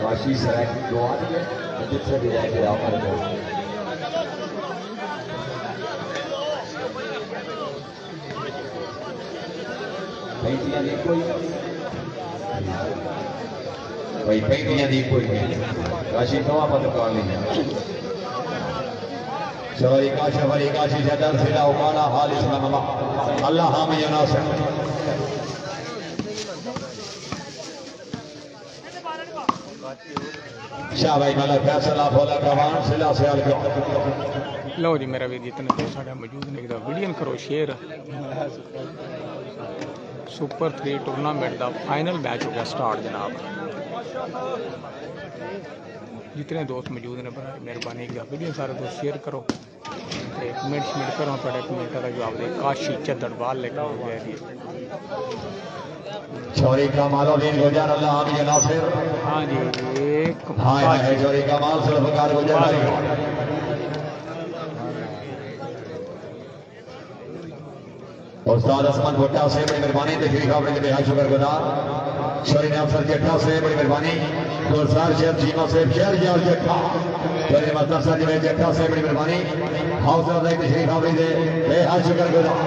वाशी सराय की दो आ रही है जिससे भी जाके आओ कर दो पैंतियां नहीं कोई भाई पैंतियां नहीं कोई वाशी नवा पद काल नहीं शबरी काशी जदर सिला उकाला हाल इस्लाम अल्लाह हम या नासर शाह भाई मलक फैसला बोला कमान सिला से अलग लो जी मेरा वीर जितने तो साढ़े मौजूद ने वीडियो करो शेयर सुपर 3 टूर्नामेंट का फाइनल मैच हो गया स्टार्ट जनाब जितने दोस्त मौजूद ने मेहरबानी वीडियो सारे दोस्त शेयर करो कमेंट करो थोड़े कमेंट का जवाब दे काशी चदड़वाल लेकर हो गया चोरी का मालो दिन गुजर अल्लाह हम ये नासिर हाँ जी एक हाँ है चोरी का माल सुल्फकार गुजर उस्ताद असमन भुट्टा से बड़ी मेहरबानी तशरीफ आपने बेहद शुक्रगुजार शोरी ने अफसर जेठा से बड़ी मेहरबानी गुलजार शेख चीमा से शेर यार जेठा शोरी मतलब सर जी जेठा से बड़ी मेहरबानी हौसला अफजाई तशरीफ आपने बेहद शुक्रगुजार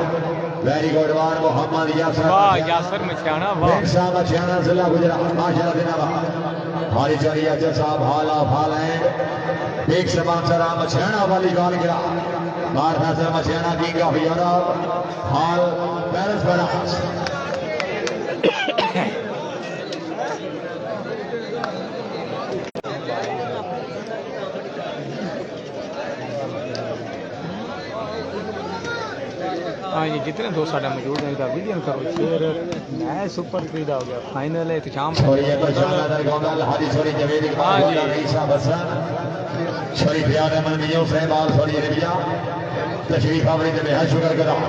वेरी गुड वार मोहम्मद यासर वाह यासर मचाना वाह शाह मचाना जिला गुजरात माशाल्लाह जिनाबा हमारी चोरी अजय साहब हाला फालैंड एक समान सरा मचाना वाली गाल गिरा बार नजर मचाना किंग ऑफ यूरोप हाल पेरिस फ्रांस हाँ जी जितने दोस्त साढ़े मौजूद हैं वीडियो करो शेयर मैच सुपर 3 हो गया फाइनल है शाम हाँ जी शरीफ याद अहमद मियो साहब सॉरी अरेबिया तशरीफ आवरी दे बेहद शुक्रगुजार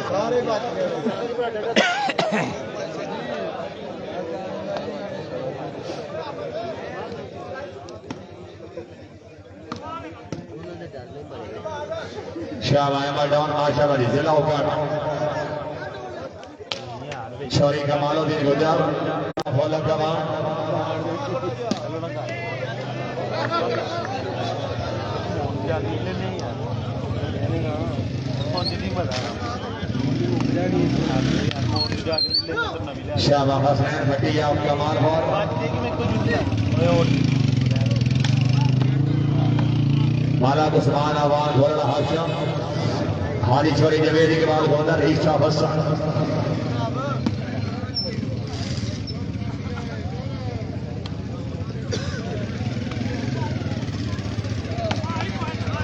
सारे बात शाह अहमद डॉन माशाल्लाह जिला उकाट शौरी कमालुद्दीन गुजर फौला कमान शाह हसनैन भट्टी आपका माल माला उस्मान आवाज बोल रहा हाशिम हारी छोरी जवेरी के बाद गोंदर ईशा बस्सा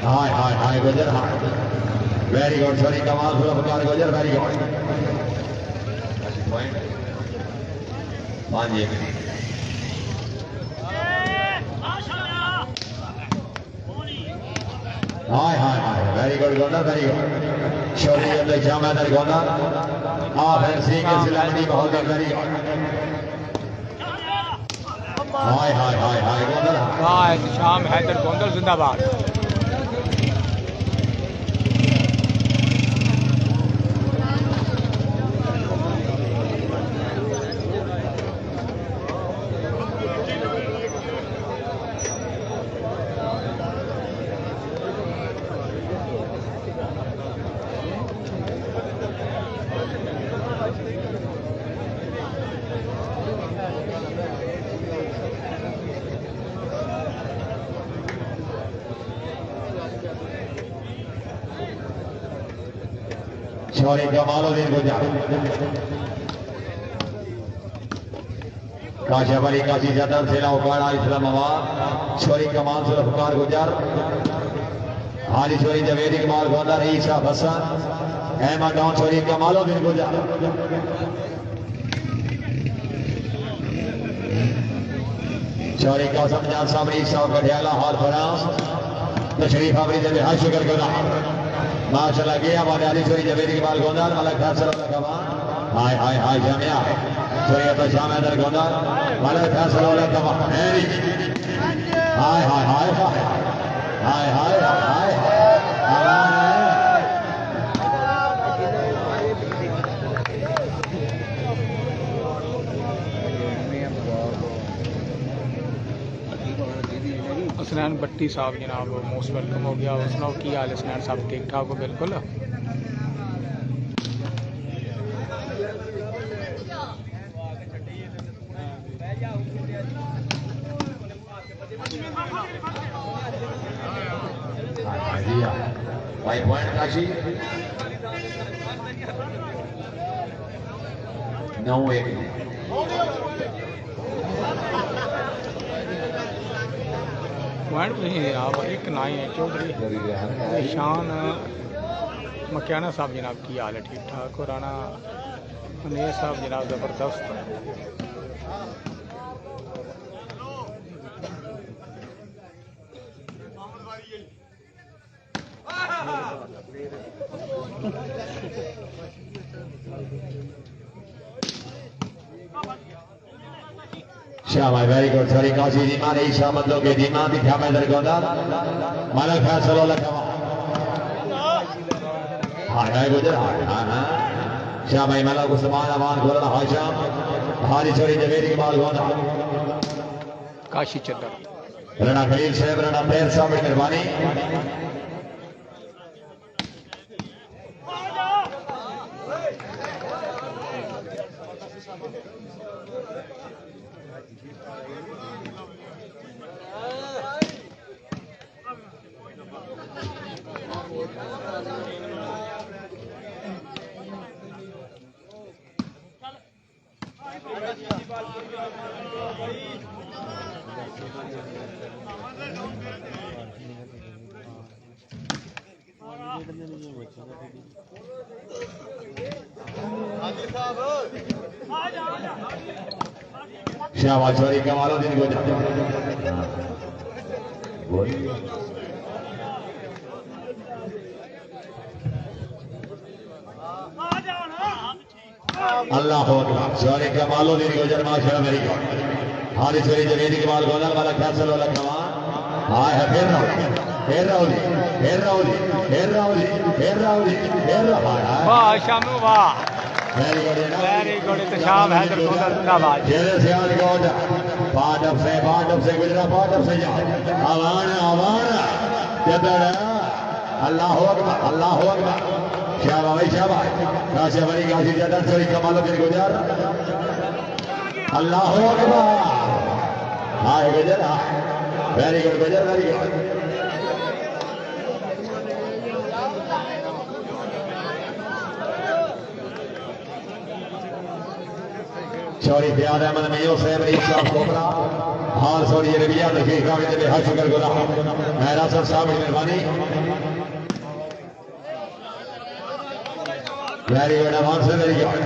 हाय हाय हाय गुजर हाय वेरी गुड छोरी कमाल सुल्फकार गुजर very good point 5 hi hi hi very good गोंदर वेरी गुड शोरी अंदर जामा दर गोंदर आफर सिंह के सिलानी बहुत वेरी गुड हाय हाय हाय हाय गोंदर वाह शाम हैदर गोंदल जिंदाबाद शौरी कमालुद्दीन गुजर काशावली काशी जदर जिला उकाड़ा इस्लामाबाद शौरी कमाल जुल्फकार गुजर हाली शौरी जवेद इकबाल गोंदर ईसा हसन अहमद डॉन शौरी कमालुद्दीन गुजर शौरी कासम जान सामरी साहब गढ़ियाला हाल फ्रांस तशरीफ आवरी दे बेहद शुक्रगुजार माशाल्लाह गया वाले अली शौरी जवेद इकबाल गोंदर मलक फैसल का हाय हाय हाय जामिया सूर्य तो शाम है दरगोदा वाले फैसला वाले कमा हैरी हाय हाय हाय हाय हाय हाय हसनैन भट्टी साहब जनाब मोस्ट वेलकम हो गया। सुनाओ की हाल है हसनैन साहब? ठीक ठाक हो? बिल्कुल। भाई पॉइंट काशी 9-1 पॉइंट नहीं जनाब एक ना ही है चौधरी शान मकियाना साहब जनाब की हाल है? ठीक ठाक। और राना मनेर साहब जनाब ज़बरदस्त। शाबाश very good sorry Kashi ji मारे ईशा बंदों के जीमा दिखा में दरगोदा मालक फैसला लखवा हाय हाय गुजर हाय हां शाबाश मलक उस्मान अमान गोला हाशम हारी छोरी जवेरी के माल गोदा काशी चद्दर राणा खलील साहब राणा पैर साहब की मेहरबानी शाबाश छोरी कमालुद्दीन को अल्लाह छोरी कमालुद्दीन को जरमा शरा मेरी को हारी छोरी जवेदी के माल गोदल वाला फैसला वाला कमान हाय है फिर राउली फिर राउली फिर राउली फिर राउली फिर राउली वाह शानू वाह वेरी गुड तो शाम है जिंदाबाद जेरे से आज गोड पाडब से गुजरा पाडब से जा आवान जदड़ अल्लाह अकबर शाबाश भाई शाबाश काशी बड़ी काशी जदड़ सॉरी कमाल के गुजर अल्लाह अकबर हाय गुजर वेरी गुड गुजर वेरी गुड शौरी प्यार अहमद मियो साहब ईशा कोबरा हाल सौरी रबिया दखी कावे दे हर शुक्र गुना मेहरा साहब की मेहरबानी वेरी गुड आवाज से वेरी गुड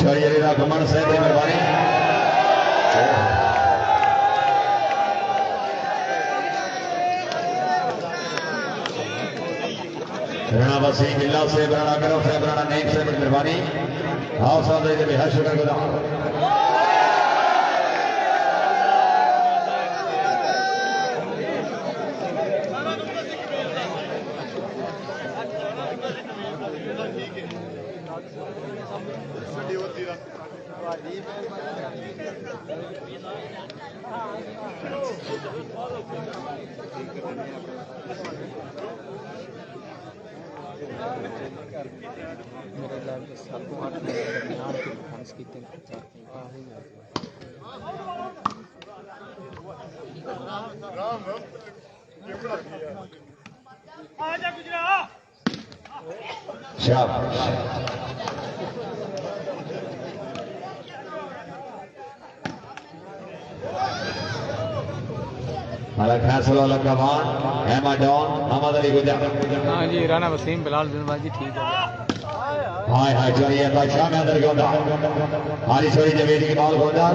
शौरी रीरा घुमन साहब की मेहरबानी राणा वसीम बिल्ला से राणा करो से राणा नईम से मेहरबानी हाउ साहब दे बेहद शुक्र गुजार मेरे लाल सातों आठ दरमियान के हंस की तीन फैसला कमान अहमद डॉन मोहम्मद अली गुजर हाँ जी राना वसीम बिलाल बिनवाजी ठीक हो गया हाय हाय चोरी बादशाह में अंदर गोदा हारी चोरी जवेदी की बाल गोदा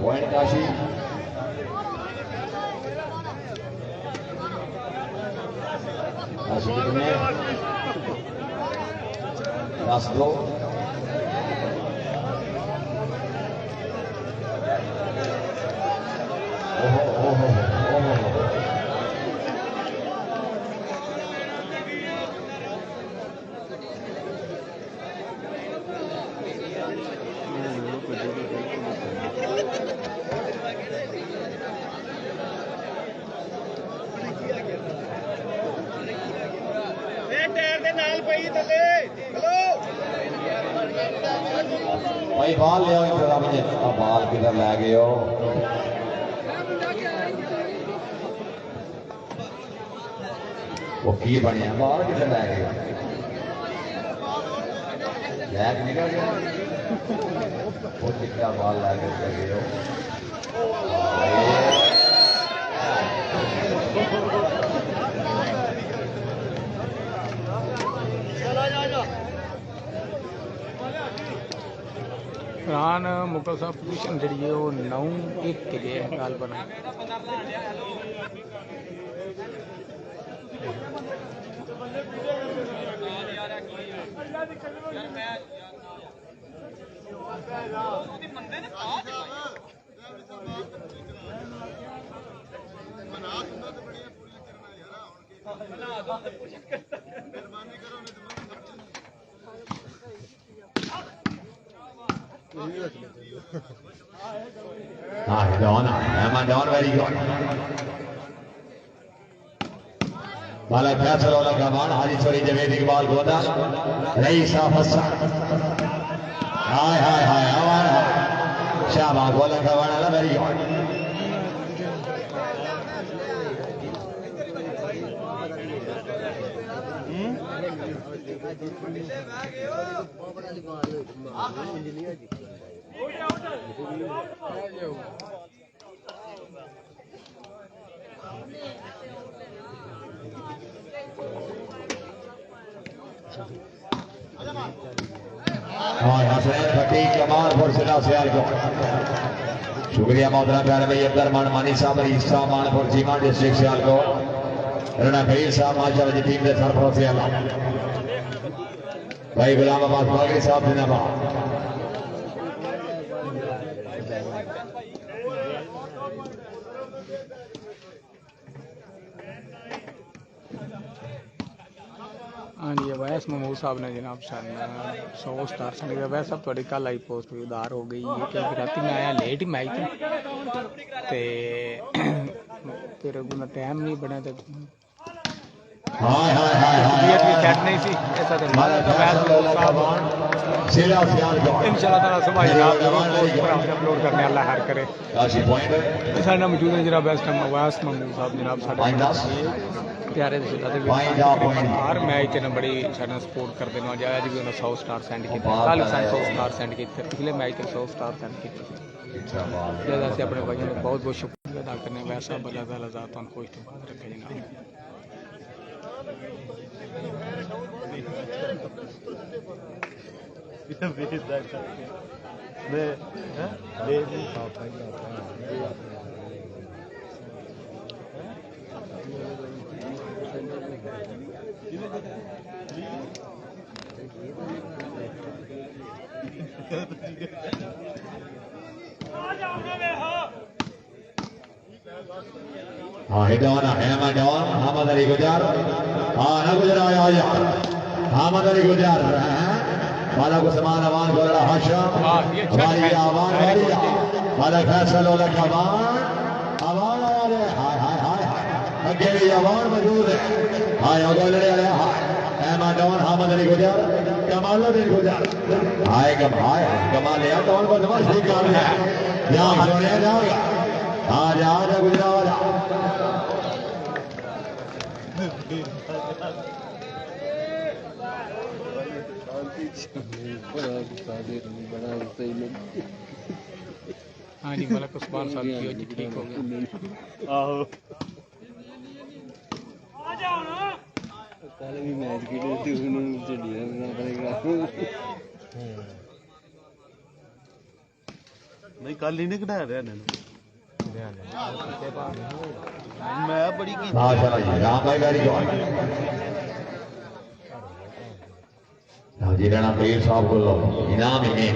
पॉइंट काशी काशी कितने 10-2 ओहो ओहो ओहो भाई बॉल ले आओ इंतजाम ने बॉल किधर लै गए हो वो की बने बॉल किधर लै गए लैग निकल गया वो चिट्टा बॉल लै गए हो फरहान मुगल साहब पोजीशन जी है वो 9-1 के लिए गाल बना very good. Bala Faisal Ola Kaman, Hariswari Javed Iqbal Goda, Raisa Hassan. Hi. Shahbaz Ola Kaman, very good. Hasnain फकीर कमालपुर जिला सियालकोट शुक्रिया मोहतरम प्यारे भाई अब्दुल मानी साहब ईसा मानपुर जीमा डिस्ट्रिक्ट सियालकोट रणा खलील साहब माशाअल्लाह जी टीम के सरपरस्त से आला भाई गुलाम अब्बास बागरी साहब जिंदाबाद हाँ जी वैस महमूद साहब ने जनाब सन 100 स्टार सन वैस साहब थोड़ी कल आई पोस्ट भी उधार हो गई है क्योंकि रात में आया लेट ही मैच ते फिर उन्हें टाइम नहीं बना तो तबीयत भी सेट नहीं सी ऐसा तो इंशाल्लाह ताला सुबह जनाब अपलोड करने अल्लाह हर करे साडा मौजूद है जनाब वैस महमूद साहब जनाब साडे प्यारे हर मैच ने बड़ी साढ़े सपोर्ट करते हैं अज भी उन्हें 100 स्टार सेंड किए कल 100 स्टार सेंड किए पिछले मैच 100 स्टार सेंड किए असं अपने भाइयों को बहुत बहुत शुक्रिया अदा करने वैसा अल्लाह ताला ज़ात खुश तो बात रखे मोहम्मद अली गुजर ना गुजरा मोहम्मद अली गुजर माला को समान अवान गोला हाशम हमारी आवान माला फैसल ओला कमान अवान हाय हाय हाय अगे भी अवान मौजूद है हाय गोले हाय डॉन मोहम्मद अली गुजर कमाल अली गुजर हाय कमाल या डॉन को नमस्ते ठीक कर है यहां सोने जाओगा आ जा गुजरा वाला हाँ जी मलक उस्मान साहब की हो जी ठीक हो गया आहो कल भी मैच खेले थे उन्होंने चढ़िया ना पड़ेगा नहीं कल ही नहीं कढ़ाया रहा मैं बड़ी की माशाल्लाह जी राम भाई वेरी गुड जी राणा पीर साहब को लो इनाम ही नहीं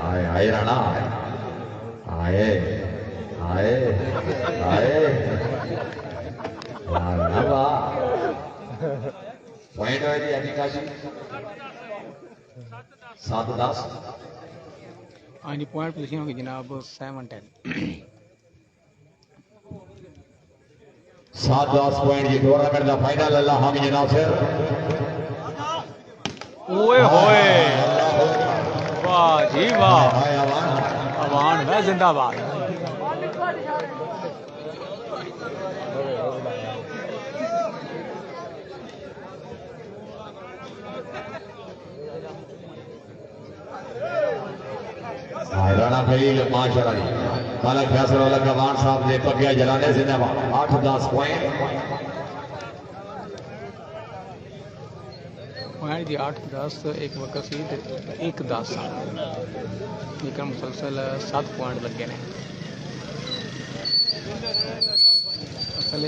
आए आए राणा आए आए आए राणा वाह पॉइंट है जी अनिकाशी 7-10 हाँ जी पॉइंट पोजीशन होगी जनाब 7-10 7-10 पॉइंट जी टूर्नामेंट का फाइनल अल्लाह हामी नासिर ओए होए वाह जी वाह हाय अवान अवान है जिंदाबाद राणा भाई माशाल्लाह जी मलक फैसल वाला गवान साहब ने पकिया जलाने जिंदाबाद 8-10 पॉइंट पॉइंट जी 8-10 एक वक्त सी 1-10 लेकिन मुसलसल 7 पॉइंट लगे ने असल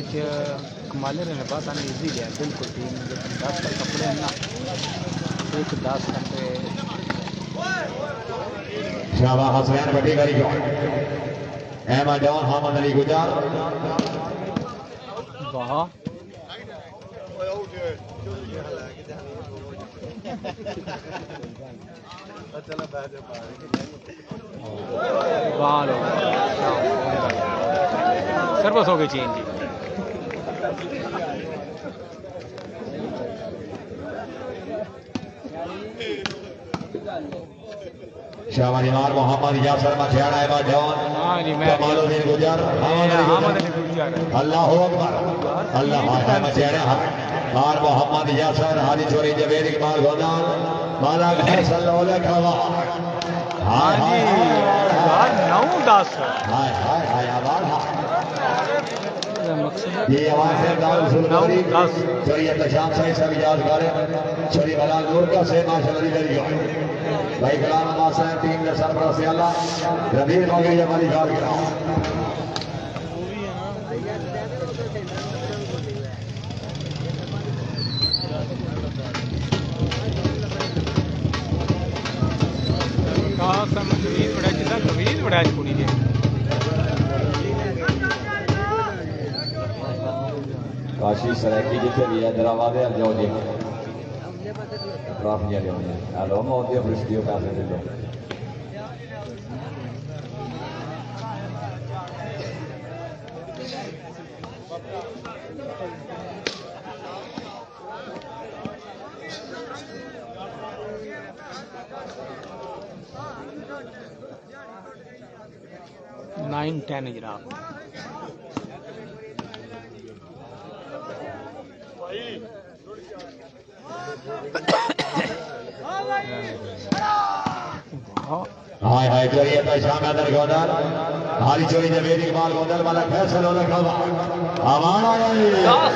कमाले ने बात आने इजी है बिल्कुल टीम लेकिन 10 का कपड़े हैं ना 1-10 घंटे शाबाश हसनैन बड़ी गरी जो अहमद जवान मोहम्मद अली गुजार वाह वाह लो सर्वस हो गई चीन जी शाबाश इमाम मोहम्मद यासर मछियाड़ा अहमद जवान हाँ जी मैं कमालुद्दीन गुजार अहमद अली गुजर अल्लाहु अकबर अल्लाह है मछियाड़ा और मोहम्मद यासर हाजी चोरी जवेद इकबाल गोदान माला फैसल ओले खवा हाँ जी 9-10 हाय हाय हाय आवाज मकसद ये आवाज है दारुल सुलतानी 9-10 शरीयत शाम से सब यादगार शरीफ अला नूर का से माशाअल्लाह वेरी भाई कलाम अब्बास साहब टीम के सरबराह से अल्लाह रबीर मौलवी हमारी गाल का कवीज बड़ा जितना कवीज बड़ा कुड़ी के काशी सरायकी जिथे भी है दरावादे अब जाओ जी ट्रॉफियां ले आने हेलो मोदी फ्रिस्टियो पैसे ले लो नाइन 10 जनाब हाय हाय करिए तो शाम अदर गोदर हारी चोरी ने वेदी इकबाल गोदर वाला फैसल होने का आवाज आया है 10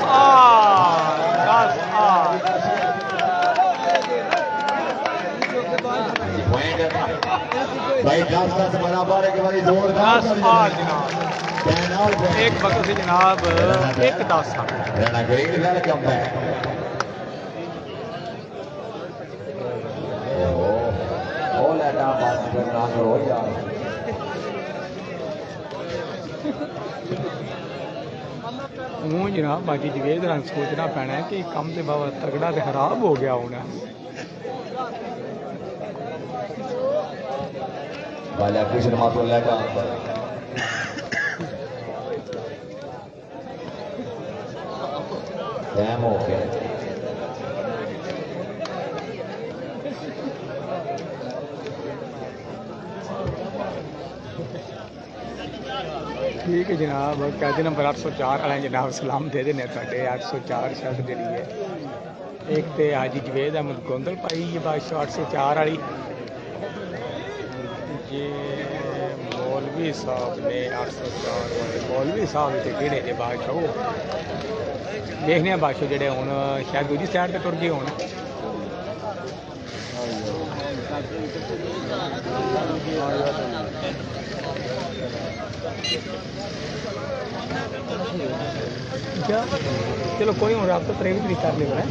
भाई 10 बराबर है कि भाई जोरदार 10 जनाब एक वक्त से जनाब 1-10 रहना ग्रीन वेलकम बैक करना करो यार हूँ जनाब बाकी जवेद रंग सोचना पैना है कि कम से बाबा तगड़ा तो खराब हो गया होना वाला कृष्ण मातुल्लाह का टाइम हो गया ठीक है जनाब कहते नंबर 804 वाले जनाब सलाम दे देने थोड़े 804 शर्ट दे रही है एक तो हाजी जवेद अहमद गोंदल पाई है बादशाह 804 वाली ये मौलवी मौलवी साहब ने 804 वाले मौलवी साहब इतने केड़े जे बादशाह देखने बादशाह जेडे हुन शायद दूजी साइड ते टुर गए होन क्या चलो कोई हूँ आप तो 23 तरीक कर लियो है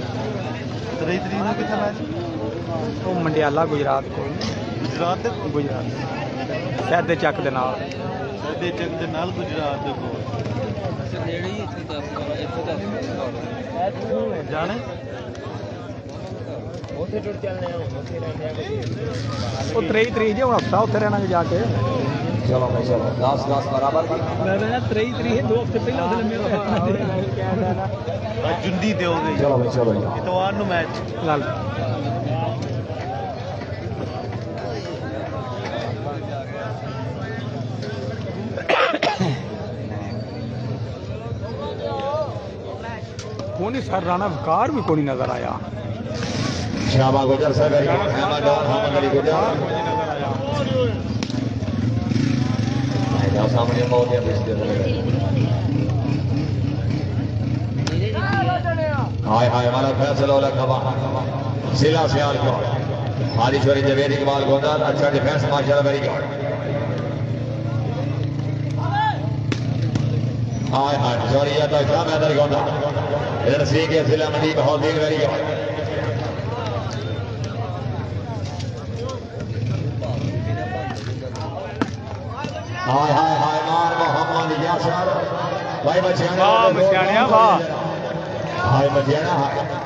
23 तरीक ਨੂੰ ਕਿੱਥੇ ਮੈਚ वो मंडियाला गुजरात को ਗੁਜਰਾਤ ਦੇ गुजरात शायद दे चक दे नाल ਸਾਡੇ ਚੱਕ ਦੇ ਨਾਲ ਗੁਜਰਾਤ ਦੇ ਕੋਲ ਜਾਣੇ ਉੱਥੇ ਟੁਰ ਚੱਲਨੇ ਆ ਉੱਥੇ ਰਹਿੰਦੇ ਆ ਉਹ 23 ਤਰੀਕ ਜੇ ਹੁਣ ਹਫਤਾ ਉੱਥੇ ਰਹਿਣਾ ਜਾ ਕੇ चलो भाई चलो 10 बराबर की ਮੈਂ ਕਹਿੰਦਾ 23 ਤਰੀਕ 2 ਹਫ਼ਤੇ ਪਹਿਲਾਂ ਉਹਦੇ ਲੰਮੇ ਹੋਏ ਜੁੰਦੀ ਦਿਓਗੇ चलो भाई चलो ਇਤਵਾਰ ਨੂੰ ਮੈਚ ਗੱਲ कोनी सर राणा वकार भी कोनी नजर आया शाबा गुजर से गरी अहमद और मोहम्मद अली गुजर आएगा सामने बहुत है पिछले हाय हाय हमारा फैसला वाला खबा सिला सियाल को हारीश्वरी जवेद इकबाल गोदार अच्छा डिफेंस माशाल्लाह वेरी गुड हाय हाय सॉरी या तो क्या मैदान गोदा इधर सी के जिला मंडी बहुत दिन वेरी गुड हाय हाय हाय मार मोहम्मद यासर भाई बचियाना वाह बचियाना वाह हाय बचियाना हाय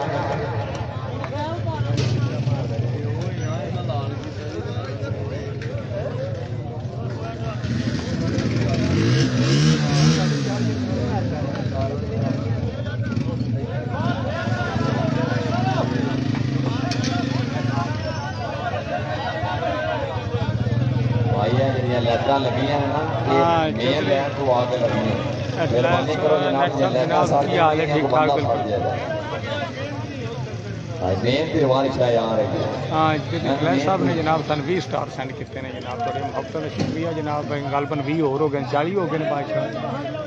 लैटा लगी हैं ना मेन लैट तो आके लगी है मेहरबानी करो जनाब ये लैटा सारी हाल है ठीक ठाक बिल्कुल मेन ते वारिश है यार हां जलाल साहब ने जनाब सन 20 स्टार सेंड किए ने जनाब बड़े मोहब्बत से शुक्रिया जनाब गलबन 20 और हो गए 40 हो गए बादशाह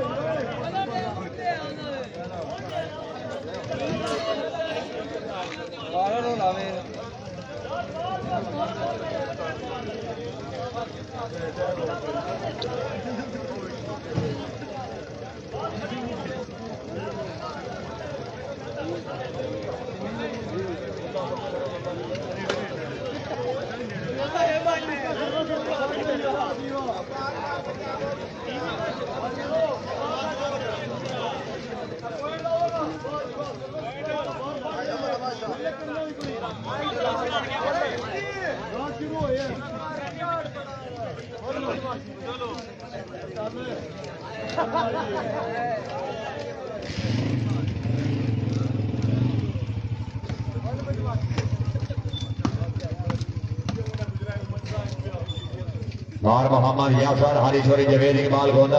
और मोहम्मद यासर हारीश्वरी जवेद इकबाल गोदा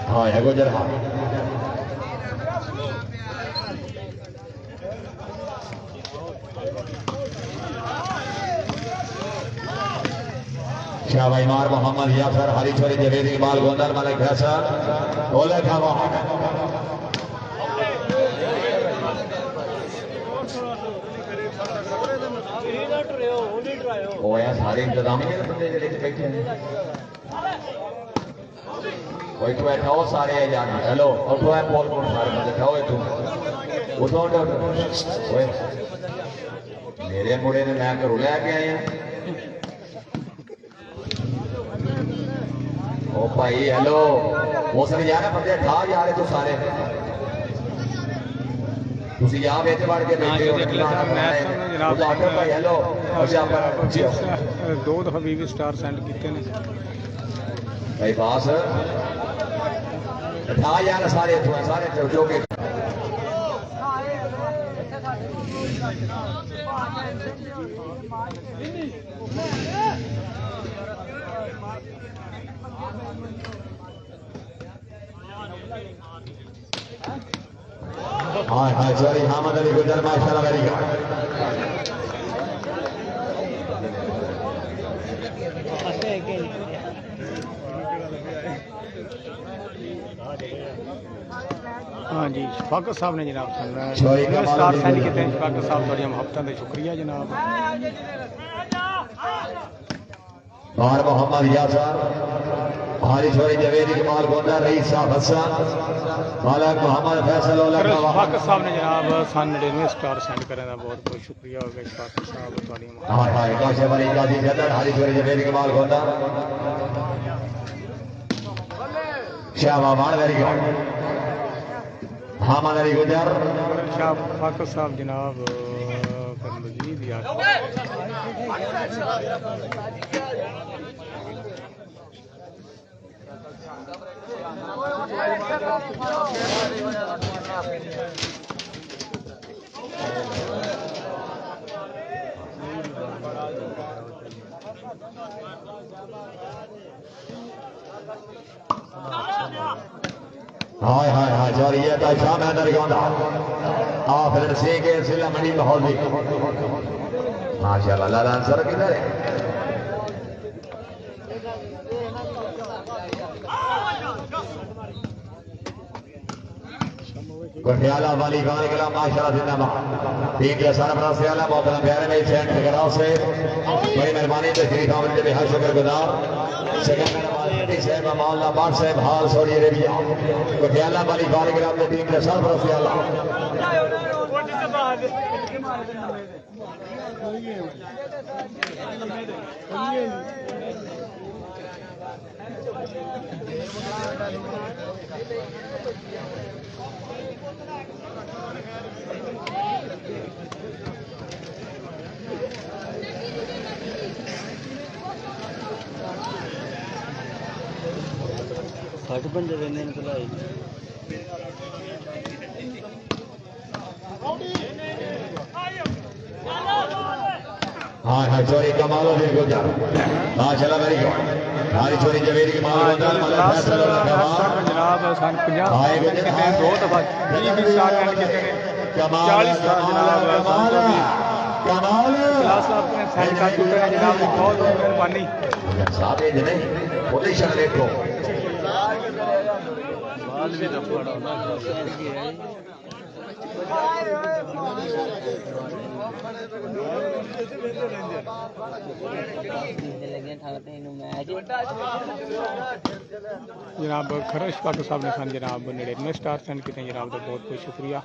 हाँ है गुजर हाँ शाबाश मार मोहम्मद यासर हारीश्वरी जवेद इकबाल गोंदर मलिक फैसल ओले खावा ਉਹ ਆ ਸਾਰੇ ਇੰਤਜ਼ਾਮੀਆਂ ਦੇ ਬੰਦੇ ਜਿਹੜੇ ਬੈਠੇ ਨੇ ਕੋਈ ਤੋਂ ਬੈਠਾ ਉਹ ਸਾਰੇ ਆ ਜਾਣ ਹੈਲੋ ਉਠੋ ਹੈ ਪੋਲ ਕੋਲ ਸਾਰੇ ਬੰਦੇ ਖਾਓ ਤੂੰ ਉਠੋ ਓਏ ਮੇਰੇ ਮੁੰਡੇ ਨੇ ਮੈਂ ਘਰੋਂ ਲੈ ਕੇ ਆਇਆ ਉਹ ਭਾਈ ਹੈਲੋ ਉਸ ਨੇ ਯਾਰ ਬੰਦੇ ਠਾ ਜਾ ਰਹੇ ਤੂੰ ਸਾਰੇ ਤੁਸੀਂ ਆ ਵਿੱਚ ਵੜ ਕੇ ਬੈਠੇ ਹੋ ਜਨਾਬ ਭਾਈ ਹੈਲੋ ਅੱਛਾ ਪਰ ਦੋ ਦਫਾ 20 ਸਟਾਰ ਸੈਂਡ ਕੀਤੇ ਨੇ ਭਾਈ ਬਾਸ ਠਾ ਯਾਰ ਸਾਰੇ ਇੱਥੋਂ ਸਾਰੇ ਜੋ ਕੇ हाय हाय सॉरी मोहम्मद अली गुजर माशाल्लाह वेरी गुड हाँ जी शफाकत साहब ने जनाब Sorry, मेरे कमाल स्टार दी सेंड गई। किए शफाकत साहब थोड़ी मुहब्बतों का शुक्रिया जनाब और मोहम्मद यासर हारी छोरी जवेद इकबाल गोंदा रईस साहब हसन मालक मोहम्मद फैसल फिर शफाकत साहब ने जनाब सन 99 स्टार सेंड करने का बहुत बहुत शुक्रिया हो गया शफाकत साहब थोड़ी हाय हाय काशे वाली काजी जदर हारी छोरी जवेद इकबाल गोंदा शाबा मान वेरी गुड हामद अली गुजर शफाकत साहब जनाब फिर मजीद याद हाय हाय हाय सॉरी ये तो शाम है दरगाह आखिर से के सिला मंडी माहौल भी माशाल्लाह लाला सर किधर है गठियाला वाली गाने के लिए माशाल्लाह जिंदाबाद टीम के सरबराह से आला मोहतरम प्यारे में सेंट ठहराव से बड़ी मेहरबानी तशरीफ आमद के बेहद शुक्रगुजार सेकंड मेहरबानी साहब मौलाना बाट साहब हाल सऊदी अरेबिया गठियाला वाली गाने के लिए टीम के सरबराह से आला फट बंदे रहने को लाई हाँ हाँ चोरी कमाल हो बिल्कुल जा माशाल्लाह वेरी गुड हारी चोरी जवेद की माल बंदर मतलब फैसल और कमाल जनाब सन 50 हाय गुजर कितने दो दफा 20 स्टार सेंड किए कमाल 40 स्टार जनाब कमाल कमाल क्लास आपने सेंड कर चुके हैं जनाब बहुत बहुत मेहरबानी साहब ये नहीं पोजीशन देखो बाल भी रफड़ा ना जनाब खरश पाटू साहब ने सन जनाब 99 स्टार सेंड किए जनाब का बहुत बहुत शुक्रिया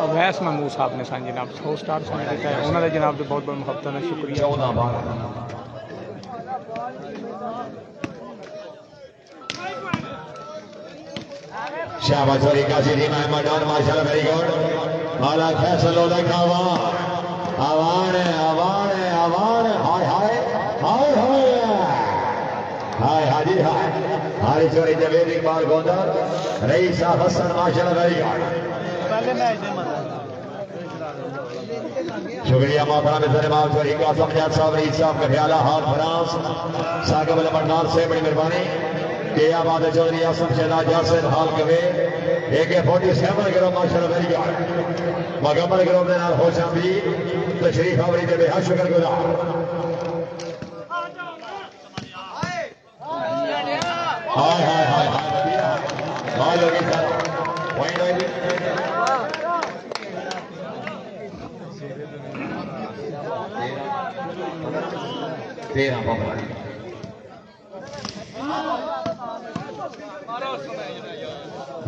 अवैस महमूद साहब ने सन जनाब 100 स्टार सेंड किया है उन्होंने जनाब का बहुत बहुत मुहब्बत का शुक्रिया 14 बार शाबाश और काजी टीम अहमद और माशाल्लाह वेरी गुड माला फैसल हो देखा आवान हाय हाय हाय हाय हाय हाजी हाय हारी चोरी जवेद इकबाल गोंदर रईस साहब हसन माशाल्लाह वेरी गुड शुक्रिया मोहतरम इज़्ज़त-ए-माल चोरी का समझात साहब रईस साहब कठियाला हाथ फ्रांस सागब अलमरनार से बड़ी मेहरबानी के आबाद चौधरी आसम शहजाद यासिर हाल कवे AK-47 गिरोह माशाल्लाह वेरी गुड मगमल गिरोह के नाल होशामदी तशरीफ आवरी दे बेहद शुक्रगुजार हाय हाय हाय हाय लोगी सर पॉइंट आई तेरा पापा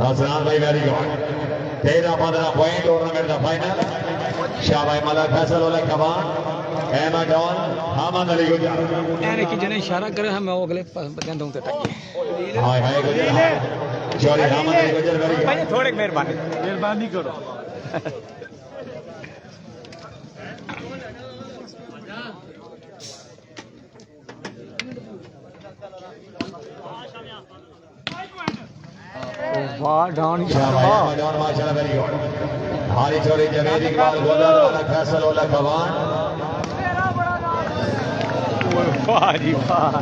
हसनान भाई वेरी गुड 13-15 पॉइंट टूर्नामेंट का फाइनल शाबाश मलक फैसल वाला कमान अहमद डॉन हामद अली गुजर यानी कि जने इशारा करे हम वो अगले बंदे दूं ते टके हाय हाय गुजर चोरी हामद अली गुजर वेरी गुड भाई थोड़े मेहरबानी करो वाह डॉन शाबाश डॉन माशाल्लाह वेरी गुड हारी चोरी जवेद इकबाल गोदर वाला फैसल वाला कमान वाह जी वाह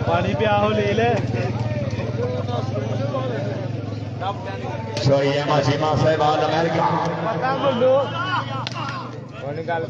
पानी पे आओ ले ले Sorry, Emma Chima Sahib All America. Konigal.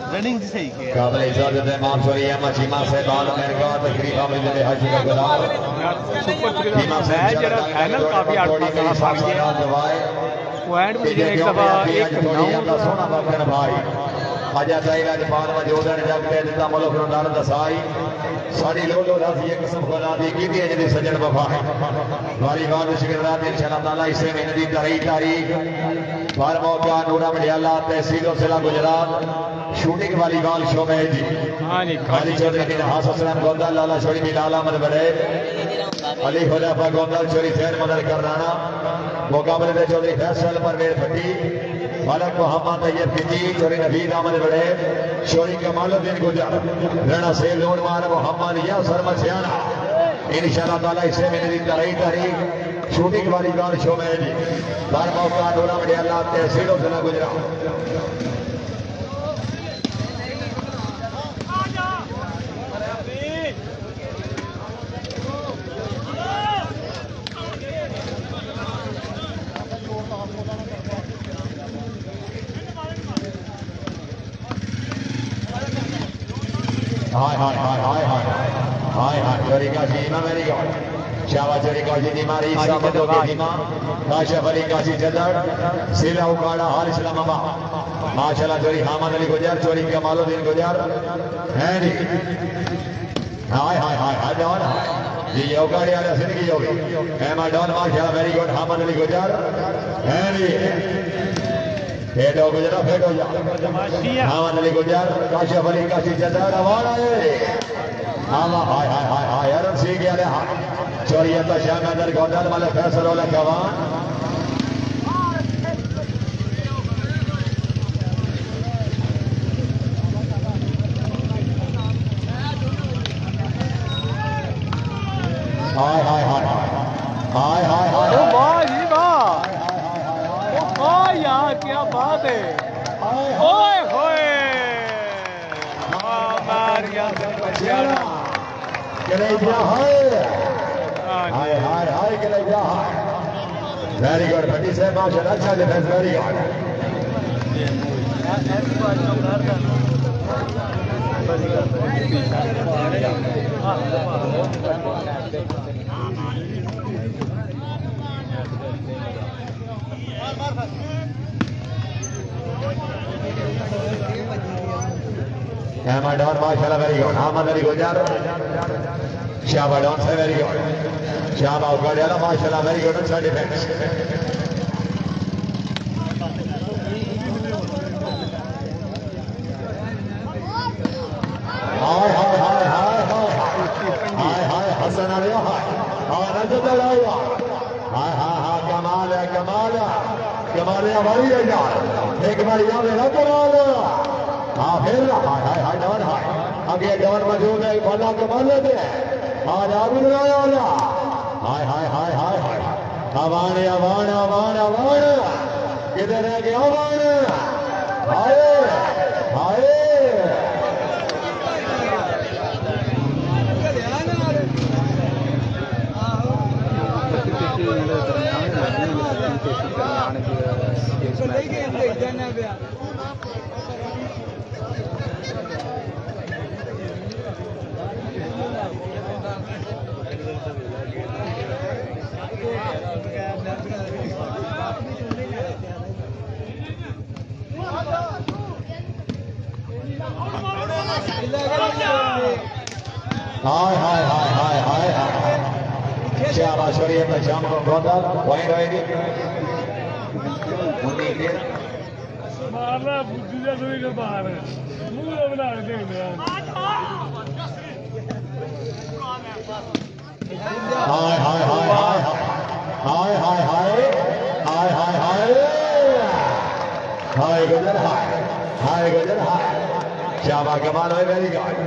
Running सही किया काबिल इजाजत है माफ sorry Emma Chima Sahib All America तकरीब में जले हज का गुलाब सुपर थ्री का मैच जरा फाइनल काफी आठवां का साथ किया पॉइंट मुझे एक दफा एक नौ सोना बकर भाई आजा जाएगा जपान में जोदन जग के दिता मुल्क नु दर दसाई साडी लोलो राजी एक कसम खुदा दी कीती है जदी सजन वफा है वाली बात शिकरात इंशाअल्लाह ताला इसे महीने दी तारीख बार मौका नूरा मडियाला तहसील जिला गुजरात शूटिंग वाली बाल शो में जी हां जी खाली चौधरी bin हासन गोंदल लाला छोड़ी बिलाल अहमद बड़े अली खुदाफा गोंदल छोरी फैन मदर करनाना मुकाबले में चौधरी फैसल परवेज भट्टी मालक मोहम्मद तैयब किजी छोरी नवीद अहमद बड़े छोरी कमालुद्दीन गुजर राणा से लोन मार मोहम्मद या शर्मा सियाना इंशाअल्लाह ताला इसे महीने दी तारीख शूटिंग वाली बाल शो में जी बार मौका नूरा मडियाला तहसील जिला गुजरात हाय चोरी का सीमा मेरी गॉड शावा चोरी का जी मारी सामने के सीमा काशिफ अली काशी जदड़ सिला उकाड़ा हाल इस्लामाबाद माशाल्लाह चोरी हामद अली गुजर चोरी कमालुद्दीन गुजर है जी हाय डॉन जी उकाड़ी वाला जिंदगी होगी एमा डॉन माशाल्लाह वेरी गुड हामद अली गुजर है जी फेडो गुजरा फेडो जा हामद अली गुजर काशिफ अली काशी जदड़ आवाज आए आवा हाय अरन सी गया रे चोरिया तो शाह मैदर गोदल वाले फैसल वाला गवान हाय ओ वाह जी वाह ओ वाह यार क्या बात है ओए होए मार गया बचाना कलेजा हाय कलेजा वेरी गुड भट्टी साहब माशाल्लाह अच्छा डिफेंस वेरी गुड डॉन माशाल्लाह वेरी गुड हामद अली गुजर शाबा डॉन से वेरी गुड शाबा उगाड़ियाला माशाल्लाह वेरी गुड अच्छा डिफेंस हाय हसन अली हाय नजर लगाया हाय कमाल है हमारी है यार एक बार याद है ना कमाल हाँ फिर हाय डॉन हाय आगे डॉन मौजूद है भला कमाल दे आज आगे लगाया हाय अवान किधर है गया अवान हाय हाय शाबाश शरीयत में शाम को गोदल पॉइंट होएगी मारना बुद्धि जा सोई के बाहर मुंह बना के दे हाय गुजर शाबाश कमाल है वेरी गुड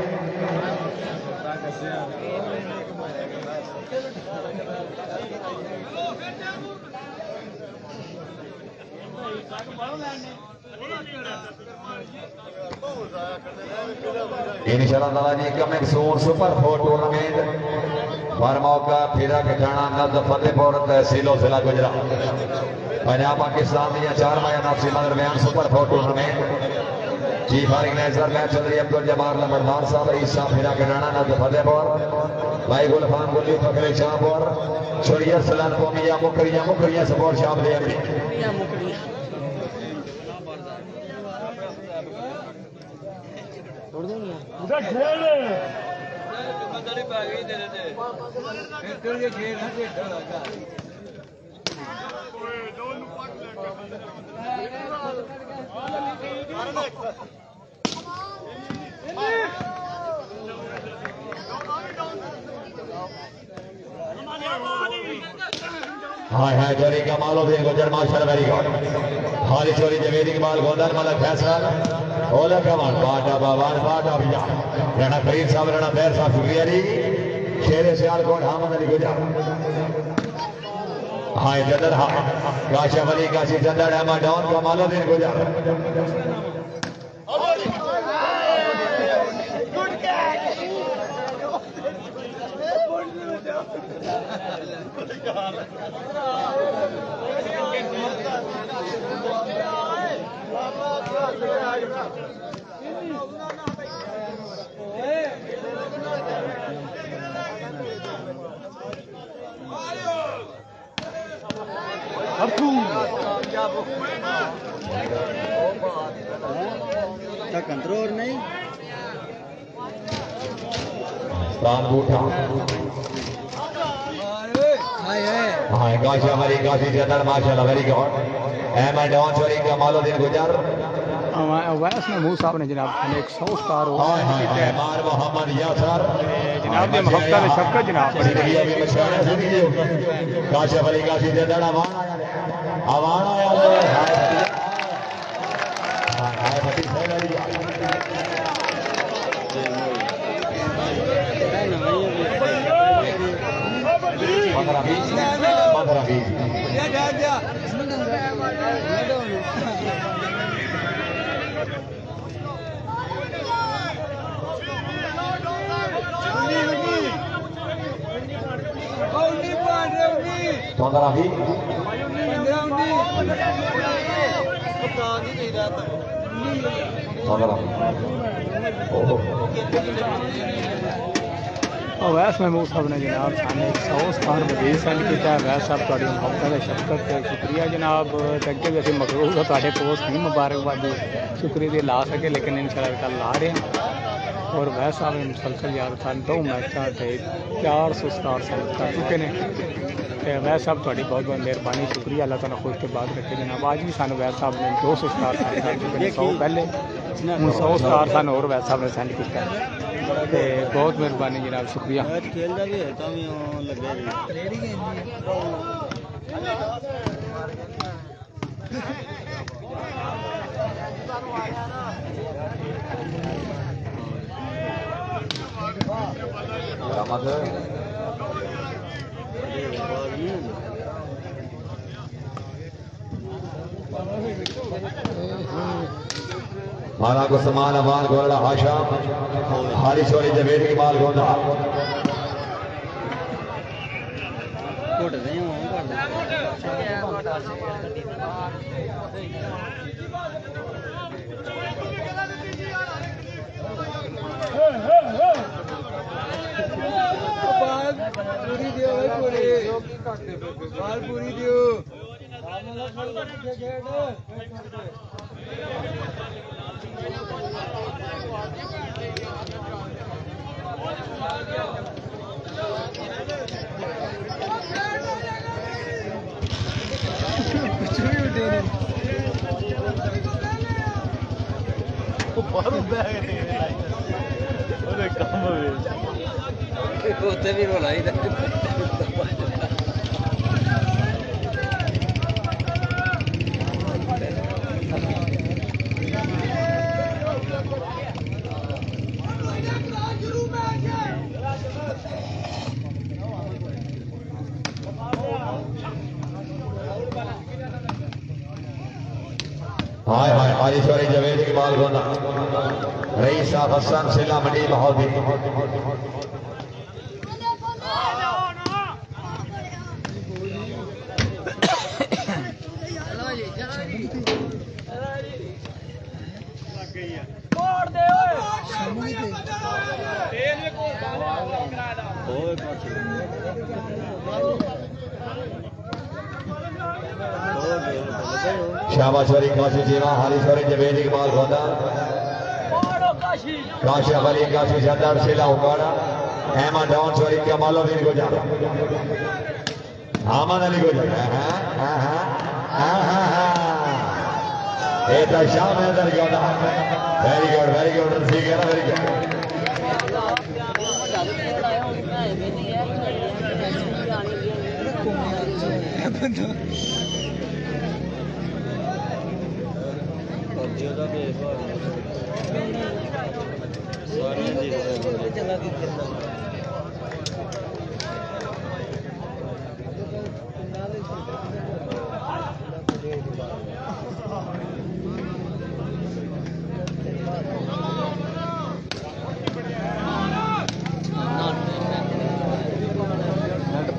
इंशाअल्लाह ताला जी कमिंग सून सुपर 4 टूर्नामेंट मौका फिरा के ठाणा नद फतेहपुर तहसीलो जिला गुजरात पंजाब पाकिस्तान दियां 4 मैच दरमियान super 4 tournament chief organiser match Chaudhry Abdul Jabbar लंबरदार साहब ईसा फिरा के ठाणा नद फतेहपुर भाई गुलफान गुली फकरे शाहपुर छोरिया सलान कोमिया मुकरिया सपोर्ट शाम दे अमरी उधर खेल हाय हाय जोरी का मालो दे गुजर माशा वेरी गुड हाली चोरी जवेदी के बाल गोंदर मलक फैसल ओला कमान बाटा बाबान बाटा भैया राणा करीम साहब राणा बैर साहब शुक्रिया जी शेरे सियालकोट हामद अली गुजर हाय जदर हा काशा वली काशी जदर है डाउन का मालो दे गुजर कंट्रोल नहीं प्राण बूठा हाय काशा वली काशी जदर माशाल्लाह वेरी गुड अहमद डाउन चोरी का मालो दिन गुजर वैस में मूसा साहब ने जनाब 100 स्टार हो हाय हाय हाय मार मोहम्मद यासर जनाब दे मोहब्बत शफकत जनाब बड़ी काशा वली काशी जदर आवान आया हाय फटी सही वाली 15 वैस महमूद साहब ने जनाब साने 100 स्टार मजीद सेंड किया वैस साहब थोड़ी मोहब्बत शफकत शुक्रिया जनाब अगे भी असं मकरूज है थोड़े पोस्ट नहीं मुबारकबादी शुक्रिया दी ला सके लेकिन इंशाअल्लाह कल ला रहे हैं और वैस साहब ने मुसलसल यार सन 2 मैचों से 400 स्टार सेंड कर चुके हैं वैस साहब थोड़ी बहुत बहुत मेहरबानी शुक्रिया अल्लाह ताला खुश के बाद रखे जनाब आज भी सानू वैस साहब ने 200 स्टार सेंड कर चुके हैं 100 पहले 100 स्टार सन और वैस साहब ने सेंड किया बहुत मेहरबानी जनाब शुक्रिया खेलता भी है तो लगे माला को समान अमान गोला हाशा हाली छोरी जवेद की माल गोंदा कोट नहीं हो पूरी दियो पूरी दियो भी रोला हाय हाय हारीश्वरी जवेद इकबाल गोंदा रईस साहब हसन सिला मंडी बहादी शाबाशवरी काशी जीवा हारीश्वरी जवेद इकबाल गोंदा काशी अली काशी सरदार सिला उकाड़ा एमा डाउन सॉरी कमालुद्दीन गुजर अहमद अली गुजर ये तो शाम है अंदर गोंदा वेरी गुड ठीक है ना वेरी गुड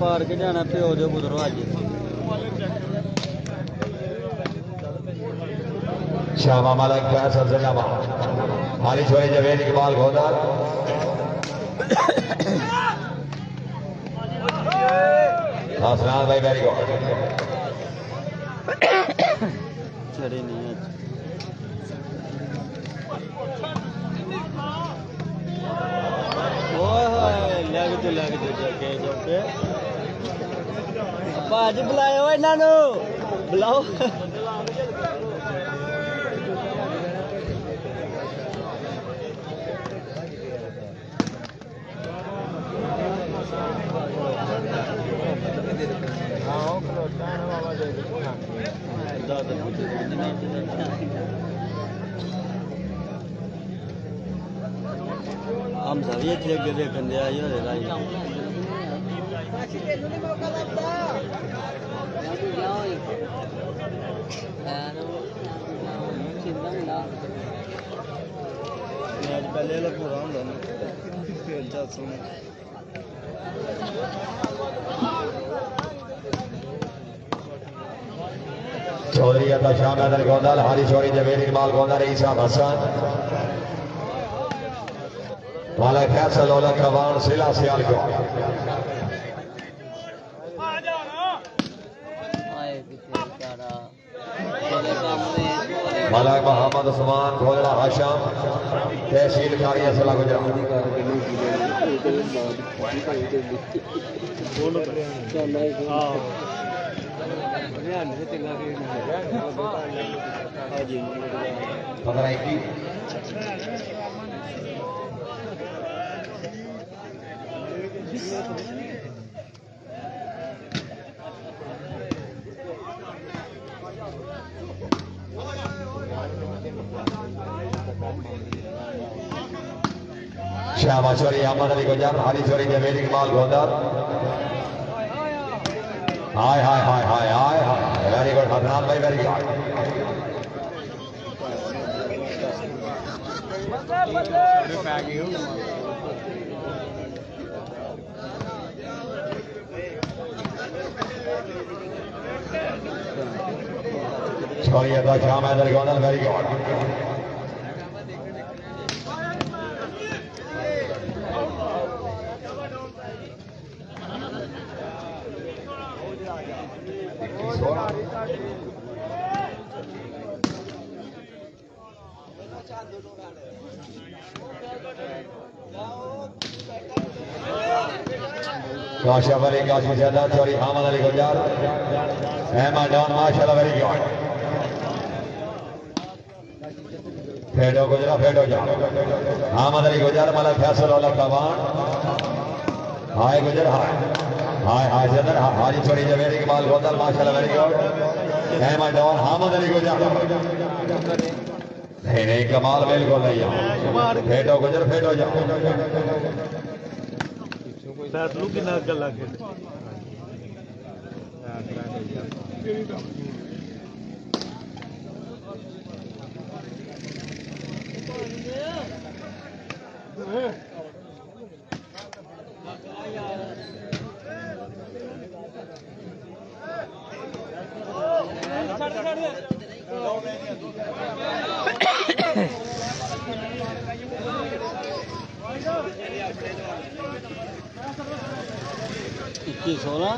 पार के जाना प्यो दे पुत्रो अज शामा मलक फैसल सजामा हारीश्वरी जवेद इकबाल गोंदा हसनान भाई वेरी गुड चढ़े नहीं आज लग जाके जोके भाज बुलाओ इन्हों बुलाओ हम सभी इतने अगे देखने दे आई होए राई मैच पहले वाला पूरा होंदा ना फिर जा सुन चौधरी अता शाह मैदर गोंदा हारीश्वरी जवेद इकबाल गोंदा रईस साहब हसन वाला फैसल औला कवान सिला सियाल को मलक मोहम्मद उस्मान घोड़ा हाशम तहसील कारी असला शाबाशवरी अहमद अली गुजर हारीश्वरी जवेद इकबाल गोंदा हाय hi hi hi hi hi very good Hasnain भाई वेरी गुड सॉरी अदा शाम हैदर गोंदा वेरी गुड काशिफ अली काशी ज़्यादा चोरी अहमद अली गुजर अहमद डॉन माशाल्लाह वेरी गुड फेडो गुजरा फेडो जा अहमद अली गुजर मलक फैसल औला कवान हाय गुजर हाय हाय हाय ज़्यादा हाजी चोरी जवेद इकबाल गोंदा माशाल्लाह very good Ahmad don Ahmad Ali Gujar नहीं कमाल बिल्कुल नहीं फेडो गुजर फेडो जा फैसलू की गल इक्की 16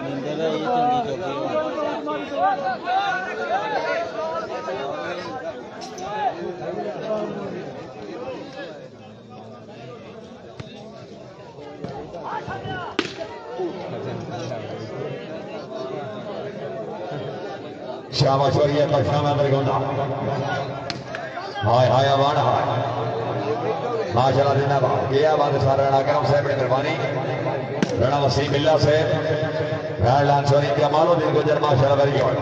नींदर है ये चंगी शाबाश और ये शामा बरगोंदा हाय हाय आवान हाय माशाल्लाह जिंदाबाद ये आवाज सारा राणा करम साहब बड़ी मेहरबानी राणा वसीम बिल्ला से राणा चोरी कमालो दिन गुजर माशाल्लाह वेरी गुड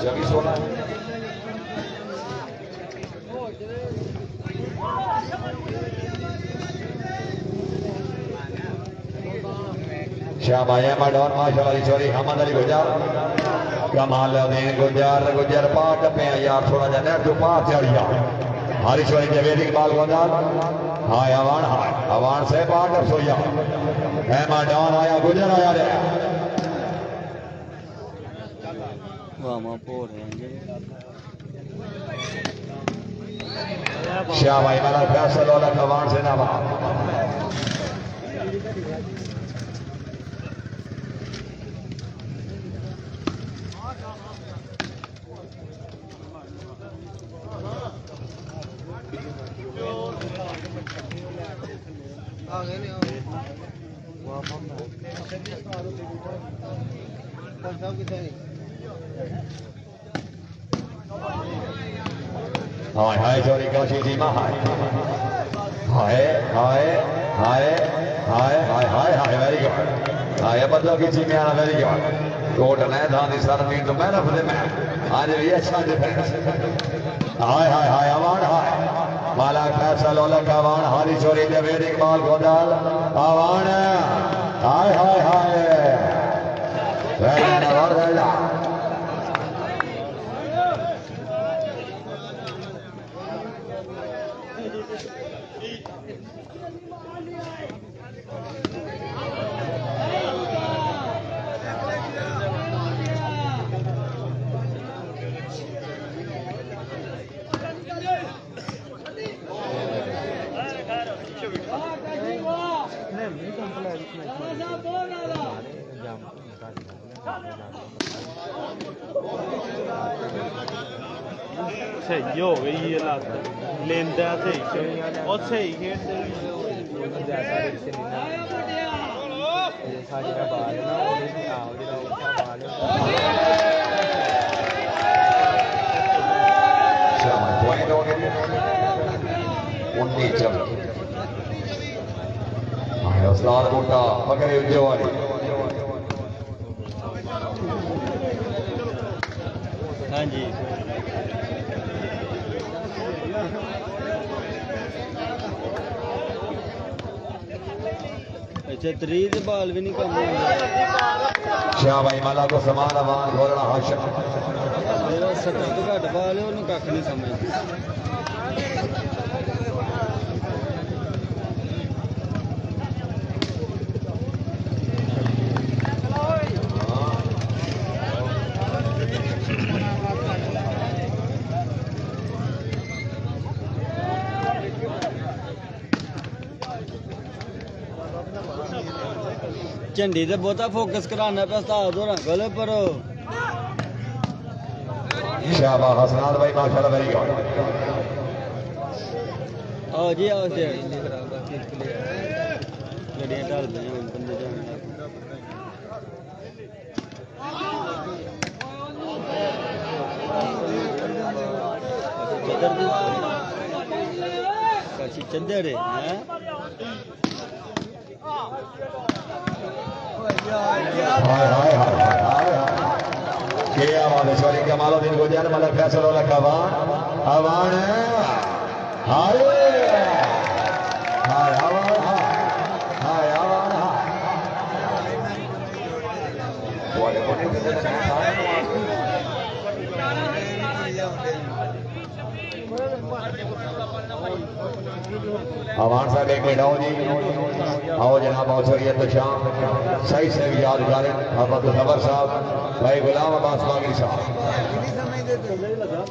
जबी 16 शाबाया माडौर माशाल्लाह चोरी हमद अली गुजर कमाल उद्दीन गुजर गुजर पाट पे यार थोड़ा जा नेट जो पास चढ़ गया हरी चोरी जवेद इकबाल गोदाल हाय अवान से पाट सोया है माडौर आया गुजर आया रे वामा पोर है शाबाई वाला फैसल वाला कवान से ना हाय हाय चोरी काशी जी मा हाय hi hi hi hi hi hi hi very good हाय बदलो की जी में आना वेरी गुड कोट ने धानी सर मीन तो मैं रफले में आज भी अच्छा डिफेंस हाय हाय हाय अवान हाय माला फैसल ओला का अवान हारी चोरी जवेद इकबाल गोदाल अवान हाय हाय हाय वेरी नवार वेला सही हो गई ये लात लेंदा सही और सही खेलते उस्ताद बूटा पकड़े उज्जवाली हाँ जी अच्छा 30 बाल भी नहीं कम शाह भाई माला को समान अमान घोरना हाशा मेरा 70 तो घट बाल है उन्होंने कख नहीं समझ झंडी से बहुता फोकस कराना पे उस्ताद होना गले पर शाबाश हसनात भाई माशाल्लाह वेरी गुड आओ जी आओ जी गड्डियां ढाल पे बंदे जाने लग चंदेरे हैं हाय हाय हाय हाय के आवाज़ कमालुद्दीन गुजर मलक फैसल अवान अवान हाय हाय अवान हाय अवान अवान साहब एक मिनट आओ जी आओ जनाब आओ शरीयत शाम सही से यादगार मोहम्मद खबर साहब भाई गुलाम अब्बास बागी साहब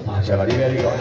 माशाल्लाह जी वेरी गुड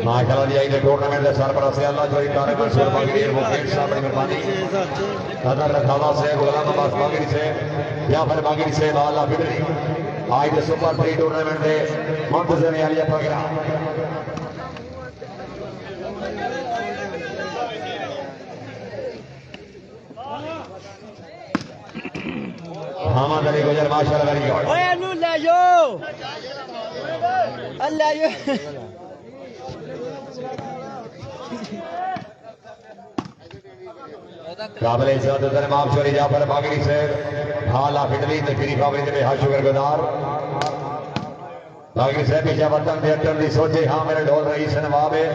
माशाल्लाह जी आइए टूर्नामेंट के सरबराह से अल्लाह जोई कार्यक्रम सुरमा गिरी मुकेश साहब की मेहरबानी अदर रखावा से गुलाम अब्बास बागी से या फिर बागी से लाला बिदरी आज के सुपर 3 टूर्नामेंट के मुंतजर वाली प्रोग्राम हमाद अली गुजर माशाल्लाह वेरी गुड ओए नु ले जाओ अल्लाह यो काबिल इज्जत माफ चोरी जाफर बागड़ी से हाला फिटली तकरी काबिल में हां शुक्रगुजार बागड़ी से पीछे वतन दे अटन दी सोचे हां मेरे ढोल रही नवाब है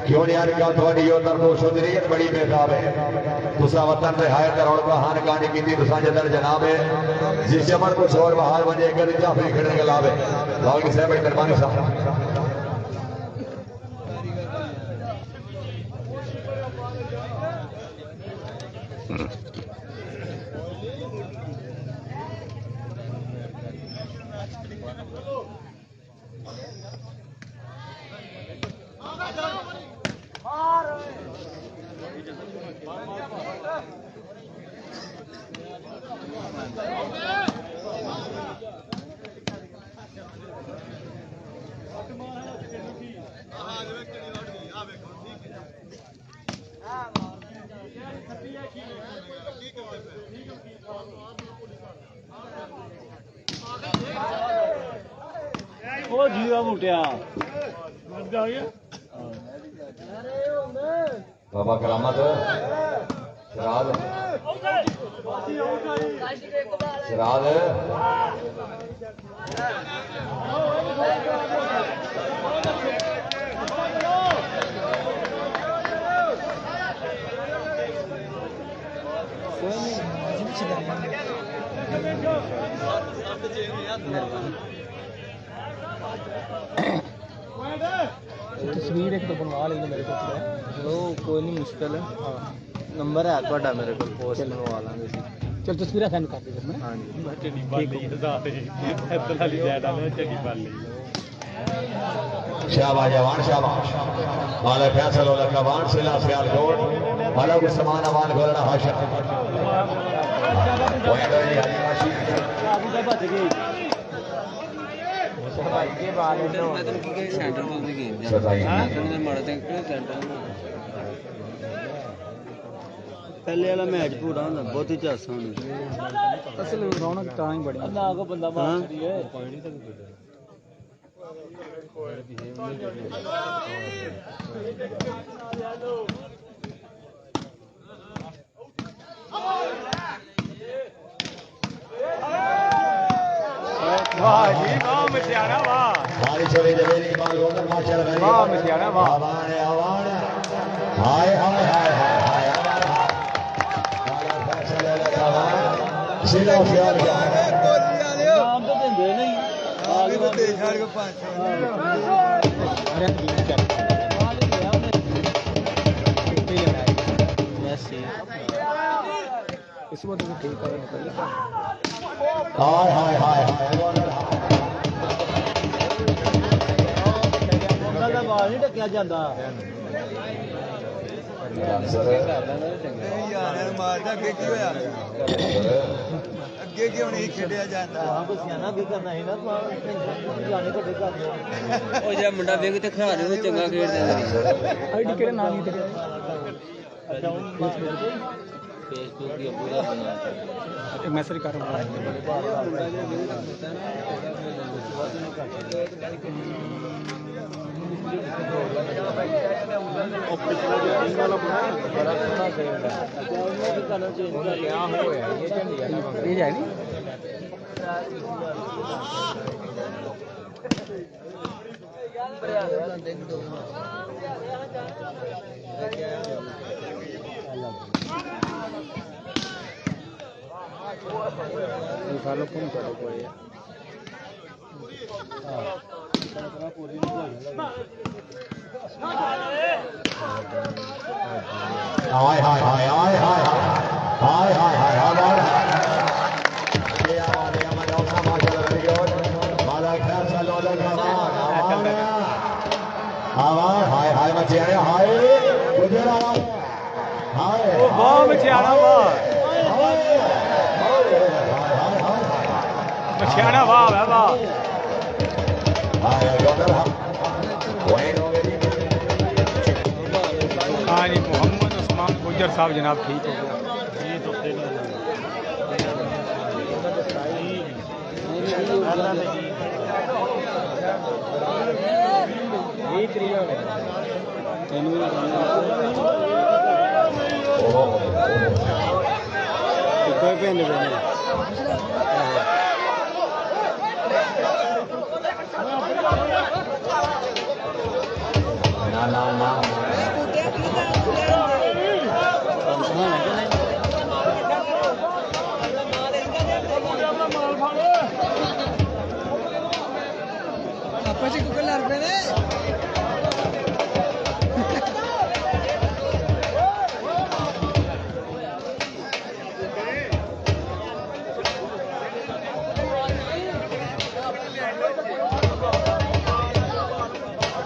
क्यों नहीं यार का थोड़ी यो तरदोश उदरियत बड़ी बेताब है तुसा वतन दे हाय तरौल का हान कानी कीती तुसा जदर जनाब है जिस जमन कुछ और बाहर वजे कर जाफरी खड़े गलावे बागड़ी से बड़ी मेहरबानी साहब ओ जीवा मुटिया मर जा गया बाबा करामत शराद शराद तस्वीर एक तो बनवा लेना मेरे को ओ कोई नहीं मुश्किल है नंबर है ਤੁਹਾਡਾ ਮੇਰੇ ਕੋਲ ਪੋਸਟ ਲਵਾ ਲਾਂਗੇ ਸੀ चल तस्वीरें सेंड कर दे मैं हाँ जी चली बाली दात जी इतना ली जाता ना चली बाली शाबाश जवान शाबाश मालिक फैसल और कवान सिला सियालकोट अलग समान अवान गोलना हाशा पॉइंटर जी हाजी माशी अभी तक बच गई भाई के बाद मैं तो कि सेंटर तो दी गेम सदाई ने मारा ते सेंटर पहले वाला मैच पूरा होंदा बहुत ही चासा होना असल रौनक ਤਾਂ ਹੀ बड़ी अल्लाह को बंदा मार रही है वाह जी वाह मसियाना वाह हमारी छोरी जवेरी बाल गोलर माशाल्लाह वाह मसियाना वाह आवान आवान हाय हाय हाय हाय हाय मालिक फैसल और कवान सिला सियालकोट नाम तो देंदे नहीं आगे तो दे छाड़ के 500 अरे ठीक है मेसी इस वक्त तो ठीक है निकल हाय हाय हाय हाय बंदा का बाल नहीं ढकिया जाता ਯਾਰ ਮਾਰਦਾ ਅੱਗੇ ਕੀ ਹੋਇਆ ਅੱਗੇ ਕਿਉਂ ਨਹੀਂ ਖੇਡਿਆ ਜਾਂਦਾ ਹਾਂ ਕੋਈ ਸਿਆਣਾ ਕੀ ਕਰਨਾ ਸੀ ਨਾ ਜਾਣੇ ਤੁਹਾਡੇ ਘਰ ਉਹ ਜਿਹੜਾ ਮੁੰਡਾ ਵਿੰਗ ਤੇ ਖਿਡਾ ਦੇ ਉਹ ਚੰਗਾ ਖੇਡਦਾ ਆਈਡੀ ਕਿਹੜੇ ਨਾਮ ਹੀ ਤੇਰੇ ਫੇਸਬੁੱਕ ਦੀ ਪੂਰਾ ਬਣਾ ਤੇ ਮੈਸੇਜ ਕਰ ਫਾਲੋ ਕੌਣ ਤੁਹਾਡੇ ਕੋਲ ਹੈ हाय hi hi hi hi hi hi hi हाय ये आवाज़ है हमारे औसा माशाल्लाह वेरी गुड माला खैर चलो लगा आवाज़ हाय हाय मचियाने हाय गुजर आवाज़ हाय ओ वाह मचियाना वाह मचियाना वाह वाह हाय गुजर वहीं हो गई हाँ जी मोहम्मद उस्मान गुजर साहब जनाब ठीक हो गया ना ना ना ਆਪਸ ਵਿੱਚ ਕੋਈ ਲੜ ਪਏ ਨੇ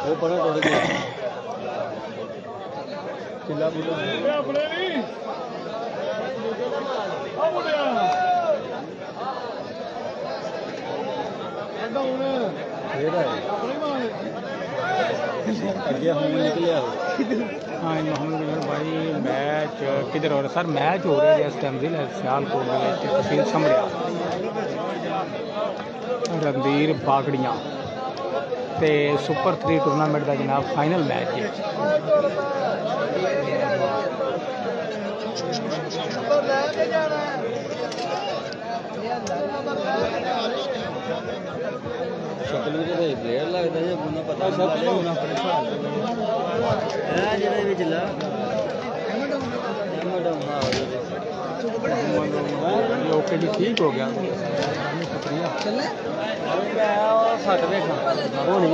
ਉਹ ਪੜਾ ਟੁੱਟ ਗਿਆ ਕਿਲਾ ਬੁਲਾ ਇਹ ਆਪਣੇ ਨਹੀਂ ਆ ਮੁੰਡਿਆ ਅੱਡਾ ਹੁਣ ਫੇਰ ਹੈ ਆਪਣੇ ਮਾਰ ਅੱਗੇ ਹੁਣ ਨਿਕਲਿਆ हाँ जी मोहम्मद गुजर भाई मैच किधर हो रहा है सर मैच हो रहा है इस टाइम जिले सियालकोट तहसील समरिया रणधीर बागड़ियाँ ते सुपर 3 टूर्नामेंट का जनाब फाइनल मैच है ਸ਼ਕਲ ਵੀ ਤੇ ਪਲੇਅਰ ਲੱਗਦਾ ਜੇ ਮੈਨੂੰ ਪਤਾ ਸਭ ਤੋਂ ਹੋਣਾ ਪਰੇਸ਼ਾਨ ਹੈ ਜਿਹਦੇ ਵਿੱਚ ਲਾ ओके जी ठीक हो गया ਚੱਲੇ ਮੈਂ ਉਹ ਸੱਟ ਵੇਖਾਂ ਹੋਣੀ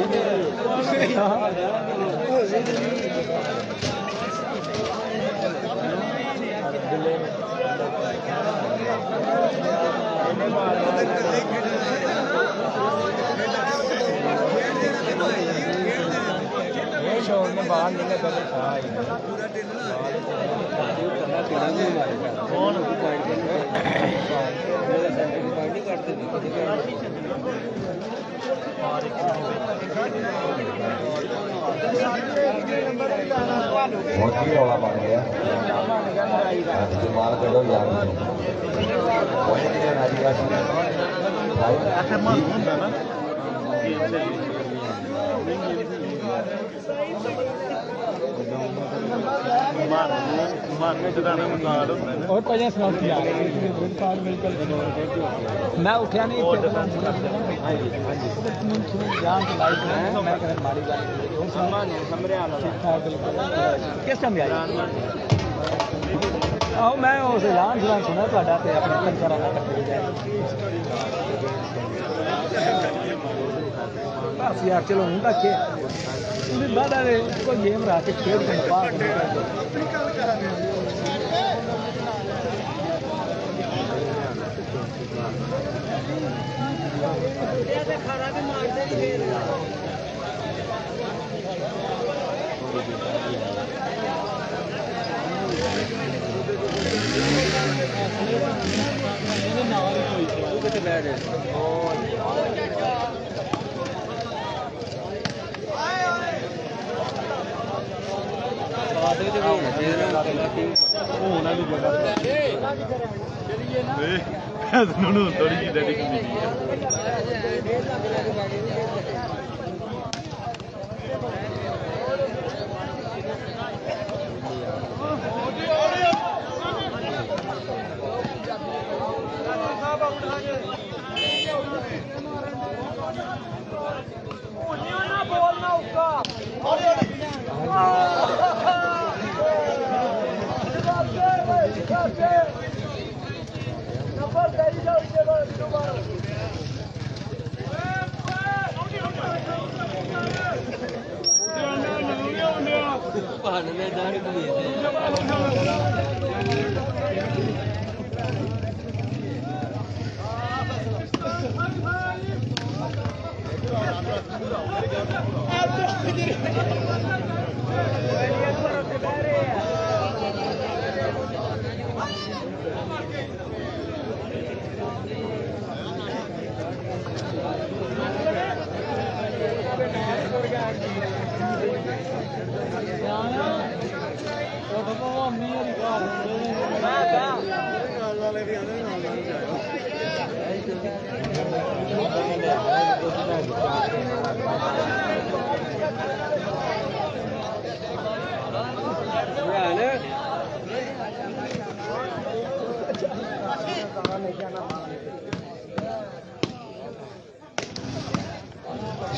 शोर ने बाहर निकले पहले बहुत ही रौला बन गया माल करो यार वही के आदिवासी और पहले सुनाओ क्या बिल्कुल मैं उठा नहीं जान के लाइफ मैं कहने मारी किस टाइम आया आओ मैं उस जान सुना सुना ਤੁਹਾਡਾ ਤੇ ਆਪਣੇ ਕੰਚਰਾਂ ਨਾਲ ਕੱਟੇ ਜਾਏ बस यार चलो हूँ तक बाद कोई गेम रहा के खेल ਜੇ ਬਾਅਦ ਵਿੱਚ ਹੋਣਾ ਚਾਹੀਦਾ ਹੋਣਾ ਦੀ ਜਗ੍ਹਾ ਨੂੰ ਥੋੜੀ ਜਿਹੀ ਡੈਡੀ ਮਿਲੀ ਭਾਣ ਨੇ ਦਾੜੀ ਕੋਈ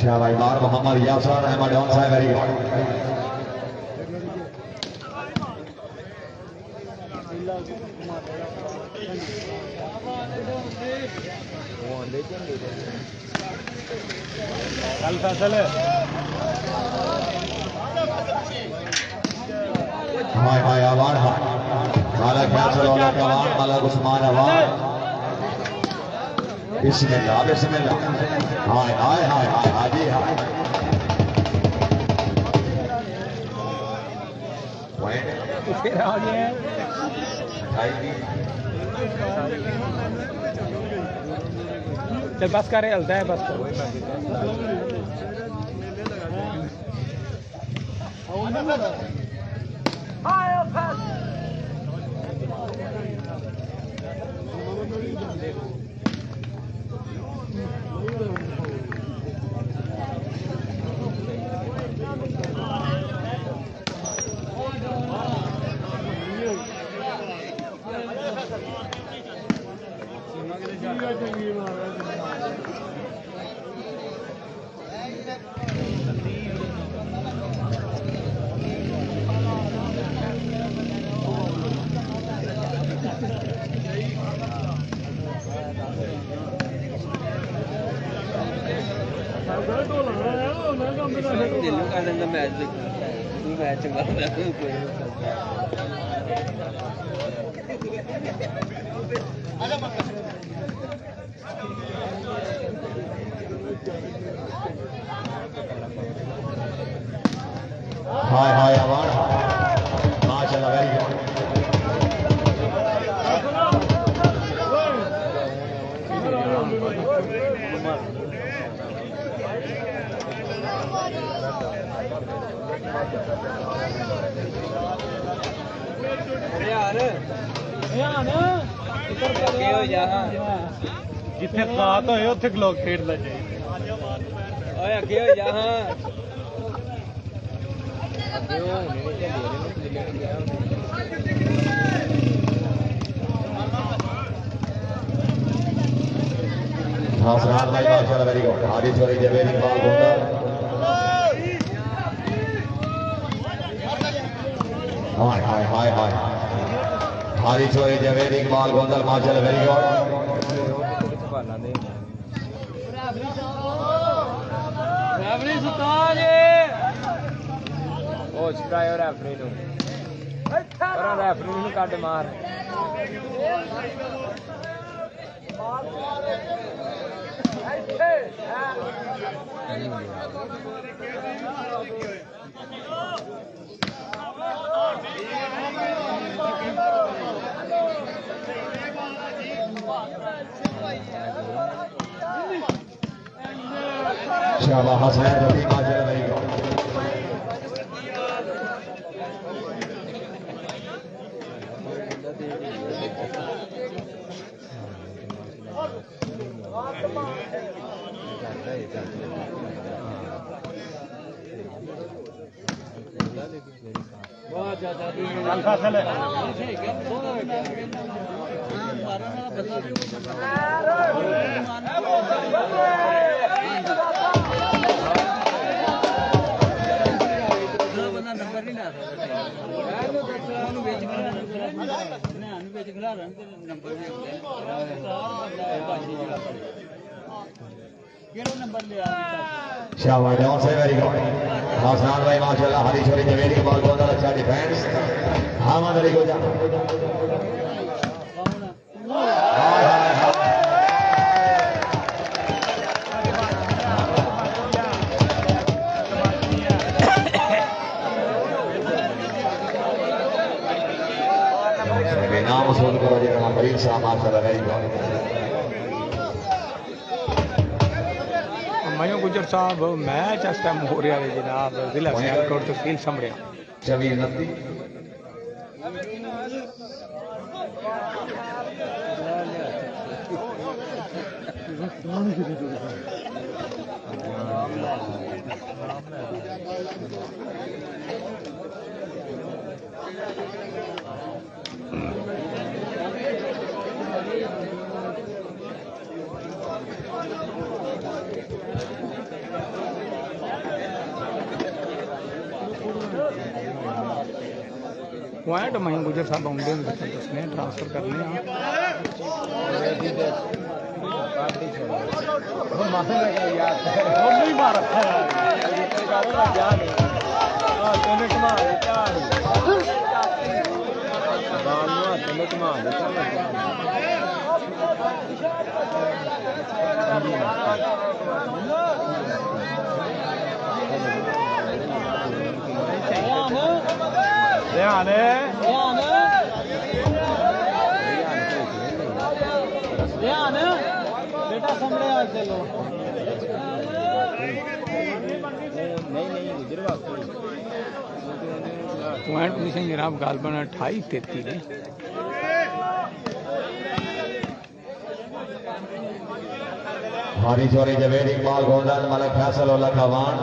शाबाश बार मोहम्मद यासर अहमद डॉन साहब वेरी गुड कल फैसल है हाय हाय आवाज माला क्या चलो आवाज माला उस्मान आवाज बिस्मिल्लाह बिस्मिल्लाह हाय हाय हाय हाय हाजी हाय फिर आ गया चल बस करे हलता है बस दिल कर देंगे मैच देखना मैच चंगा हाय हाय आवाज माशाल्लाह वेरी गुड जिथे खात होए उत्थे लोग खेडना चाहिए ओए अगे हो जा हां अगे हो हासरात भाई माशाल्लाह वेरी गुड हादी छोरी जवेरी बॉल गोंदा हाय हाय हाय हाय हादी छोरी जवेरी बॉल गोंदा माशाल्लाह वेरी गुड रेफरी सुल्तान ओ छिकायो रेफरी नु करा रेफरी नु कट मार शाबाश हसन रफी माशाल्लाह वेरी गुड बहुत ज्यादा नंबर नहीं ला शाबाश डाउन से वेरी गुड हसन भाई माशाल्लाह हरी छोरी जवेरी के बॉल बहुत अच्छा डिफेंस हामद अली को जा नाम वसूल करो जनाब फरीद साहब माशाल्लाह वेरी गुड मयो गुजर साहब मैच इस टाइम हो रहा है जनाब जिला सियालकोट तहसील समड़िया 26-29 पॉइंट मयो गुजर साहब आउंदे दसने ट्रांसफर करने ध्यान बेटा सामने आ चलो पॉइंट पोजीशन जनाब गालबन 28-33 ने हरी छोरी जवेरी बॉल गोंदल मलिक फैसल और लखावान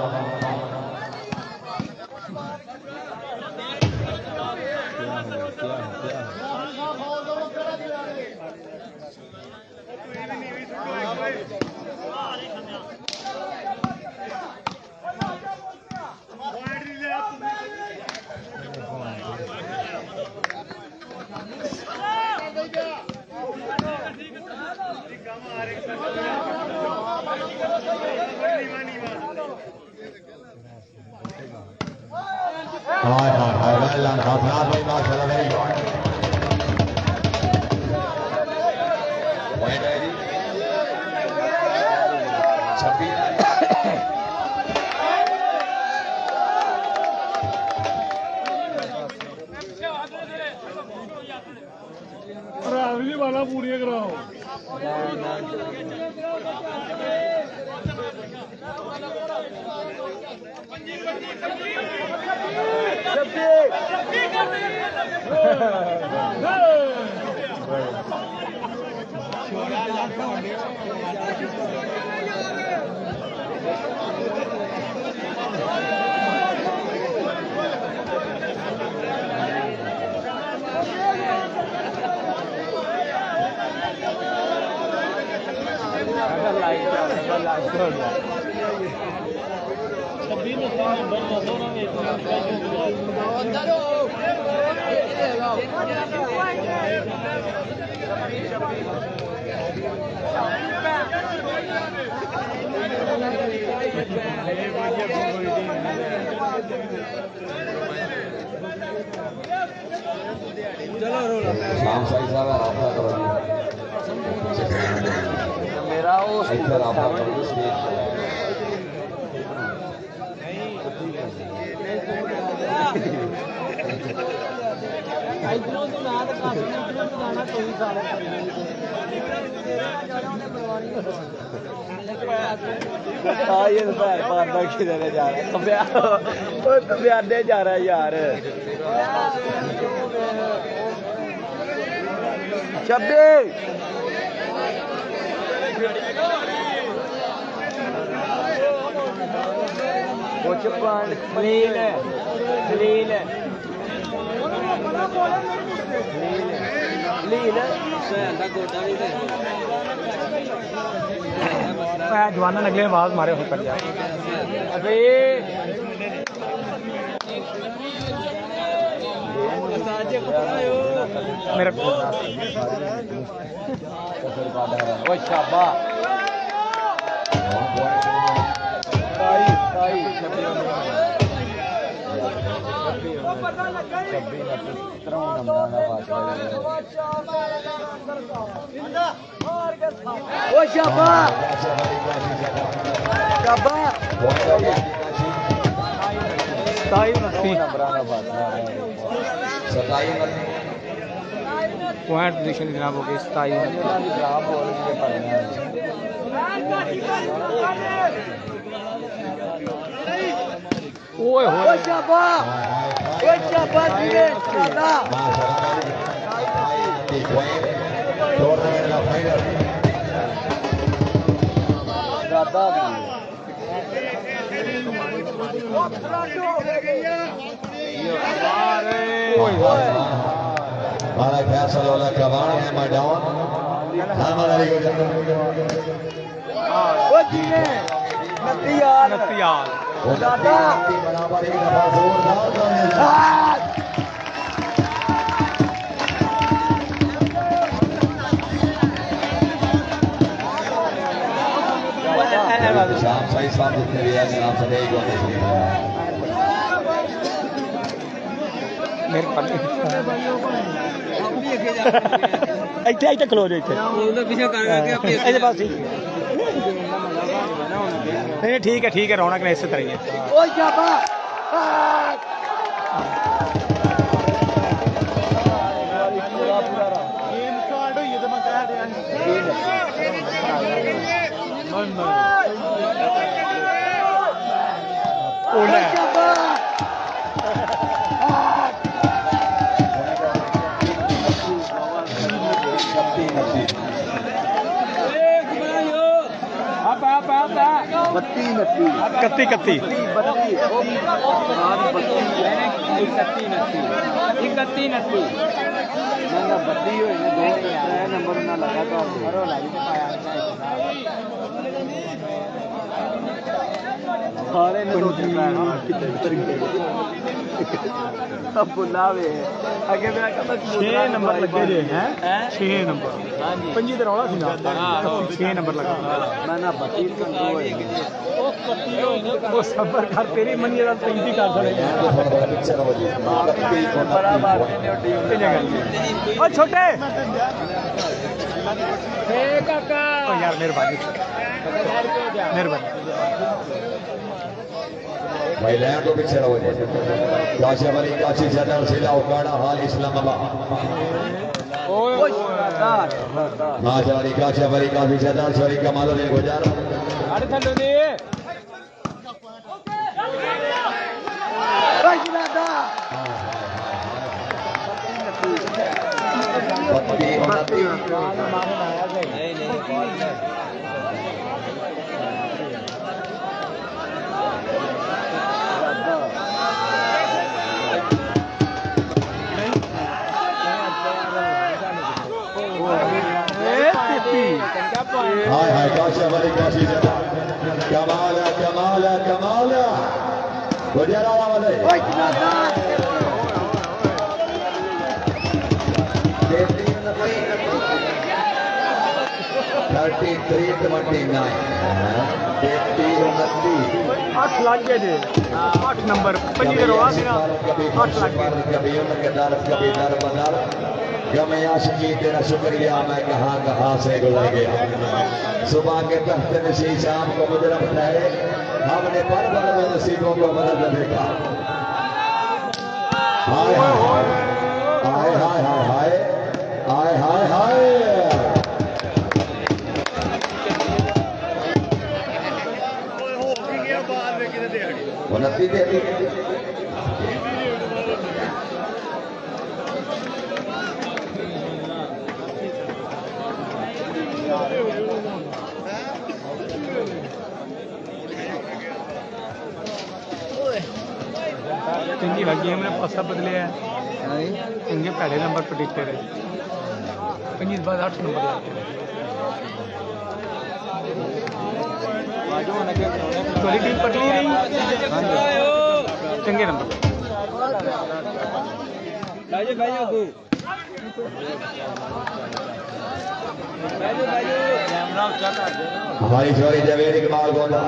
हाय हाय हाय वेल डन हसन भाई माशाल्लाह वेरी गुड पॉइंट है जी 26 रावली वाला पूरी कराओ शाम साई साहब आपका करो मेरा वो इधर आपका करो स्टेज इधरों तो ना तो काफी इधरों तो जाना कोई सारा ये बार बार बार किधर जा रहा है कब्या दे जा रहा है यार शब्बे कुछ पांड क्लीन है क्लीन है जवाना अगले आवाज मारे हो कर जाए अबे मेरा ओ शाबा ताई ताई ओ शाबा शाबा ताई पॉइंट पोजीशन जनाब हो गई 27 ओए ओ शाबा दिए शाबा टूर्नामेंट का फाइनल दादा हमारा फैसला वाला कबाड़ है मैदान हमारा ओ दिए नतियाल दादा बराबर एक दफा जोरदार शाम सही साहब जितने भी हैं जनाब सभी को मेरे पास ਇੱਥੇ ਇੱਥੇ ਖਲੋ ਜਾ ਇੱਥੇ ਉਹਦਾ ਪਿੱਛੇ ਕਰ ਕੇ ਇਹਦੇ ਪਾਸ ठीक है ठीक है रौनक ने इसी तरह ही है ओ शाबा गेम स्टार्ट होई है तो मैं कह दिया ओला कत्ती कत्ती बुलावे अगे मेरा कहता 6 नंबर लगे जे हैं 6 नंबर पंजी ते रौला सी ना 6 नंबर लगा मैं ना 32 वो सबर कर तेरी मनी दा 35 कर छड़े ओ छोटे हे काका ओ यार मेहरबानी महिलाओं को पीछे रहो काशी वाली काशी सदर जिला उकाड़ा हाल इस्लामाबाद काशी वाली काशी सदर सॉरी कमाल ने गुजारा अरे थल्लो दे हाय हाय काशी वाली काशी सदर कमाल कमाल कमाल गुजारा वाले 8 लाख के दे 8 नंबर पंजी के रोड़ा सी ना 8 लाख गमे आशिकी तेरा शुक्रिया मैं कहाँ से गुजर गया सुबह के तख्त नशी शाम को मुझे बताए हमने पल में नसीबों को बदल देखा हाय hi hi hi hi hi hi hi हाय 29 33 चंगी लगी हमने पासा बदले है चंगे पहले नंबर प्रोडिक्टर है 25 बाद 8 नंबर थोड़ी टीम पटली रही चंगे नंबर हमारी छोरी जवेद इकबाल गोंदा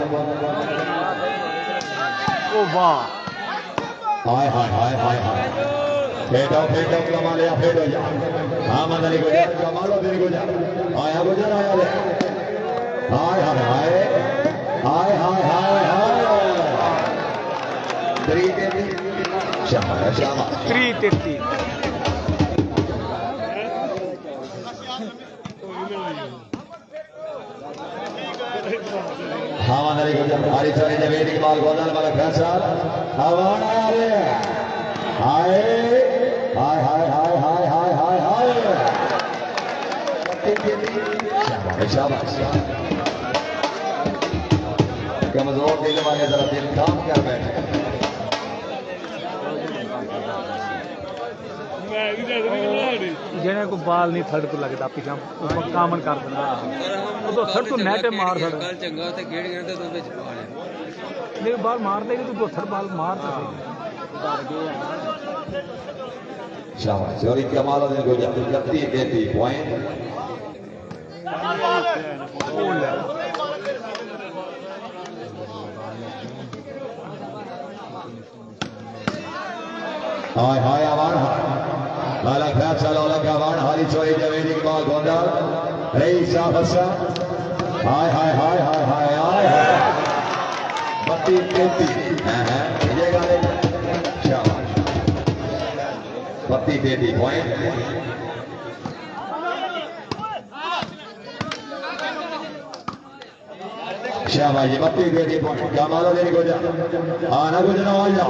ओ वाह हाय हाय हाय हाय हाय फेटो कमा लिया फेटो जा हाँ मंदली गुजर कमालो तेरी गुजर आया गुजर आया ले हाय hi hi hi hi hi हाय 333 शाबाश शाबाश 333 हाँ मंदली गुजर हमारी छोरी जवेद इकबाल गोंदा वाला फैसला हवाना आ रहे हैं हाय hi hi hi hi hi hi हाय शाबाश कमजोर दिल वाले जरा दिल काम कर बैठे ਜਿਹਨੇ ਕੋ ਬਾਲ ਨਹੀਂ ਥੜ ਤੋਂ ਲੱਗਦਾ ਪਿਛਾਂ ਉਹ ਕਾਮਨ ਕਰ ਦਿੰਦਾ ਉਦੋਂ ਥੜ ਤੋਂ ਨੈਟ ਮਾਰ ਛੜ ਕੱਲ ਚੰਗਾ ਤੇ ਗੇੜੀਆਂ ਤੇ ਉਹਦੇ ਵਿੱਚ ਪਾ ਲਿਆ ਨਹੀਂ ਬਾਲ ਮਾਰ ਦੇਗੀ ਤੂੰ ਥੜ ਬਾਲ ਮਾਰ ਤਾਂ शाबाश जोरी कमाल ने को जल्दी देती पॉइंट हाय हाय आवान लाला फैसला लगा आवान हाली चोरी जवेद इकबाल गोंदा रईस हसन हाय हाय हाय हाय हाय हाय 32 33 हां ये गाले शाबाश 32 33 पॉइंट शाबाश 32 33 पॉइंट कमाल देने को जा आना को जना आ जा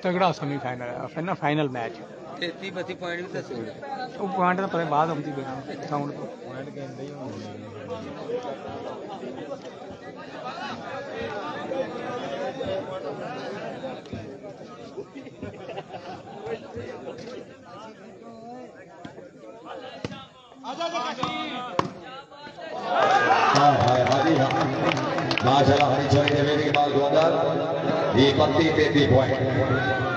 तगड़ा सेमीफाइनल फिर ना फाइनल मैच 33 32 पॉइंट भी दसो वो पॉइंट तो पता बाद आती बिना साउंड तो माशाल्लाह हरी छोरी जवेद इकबाल गोंदा ये 32 33 पॉइंट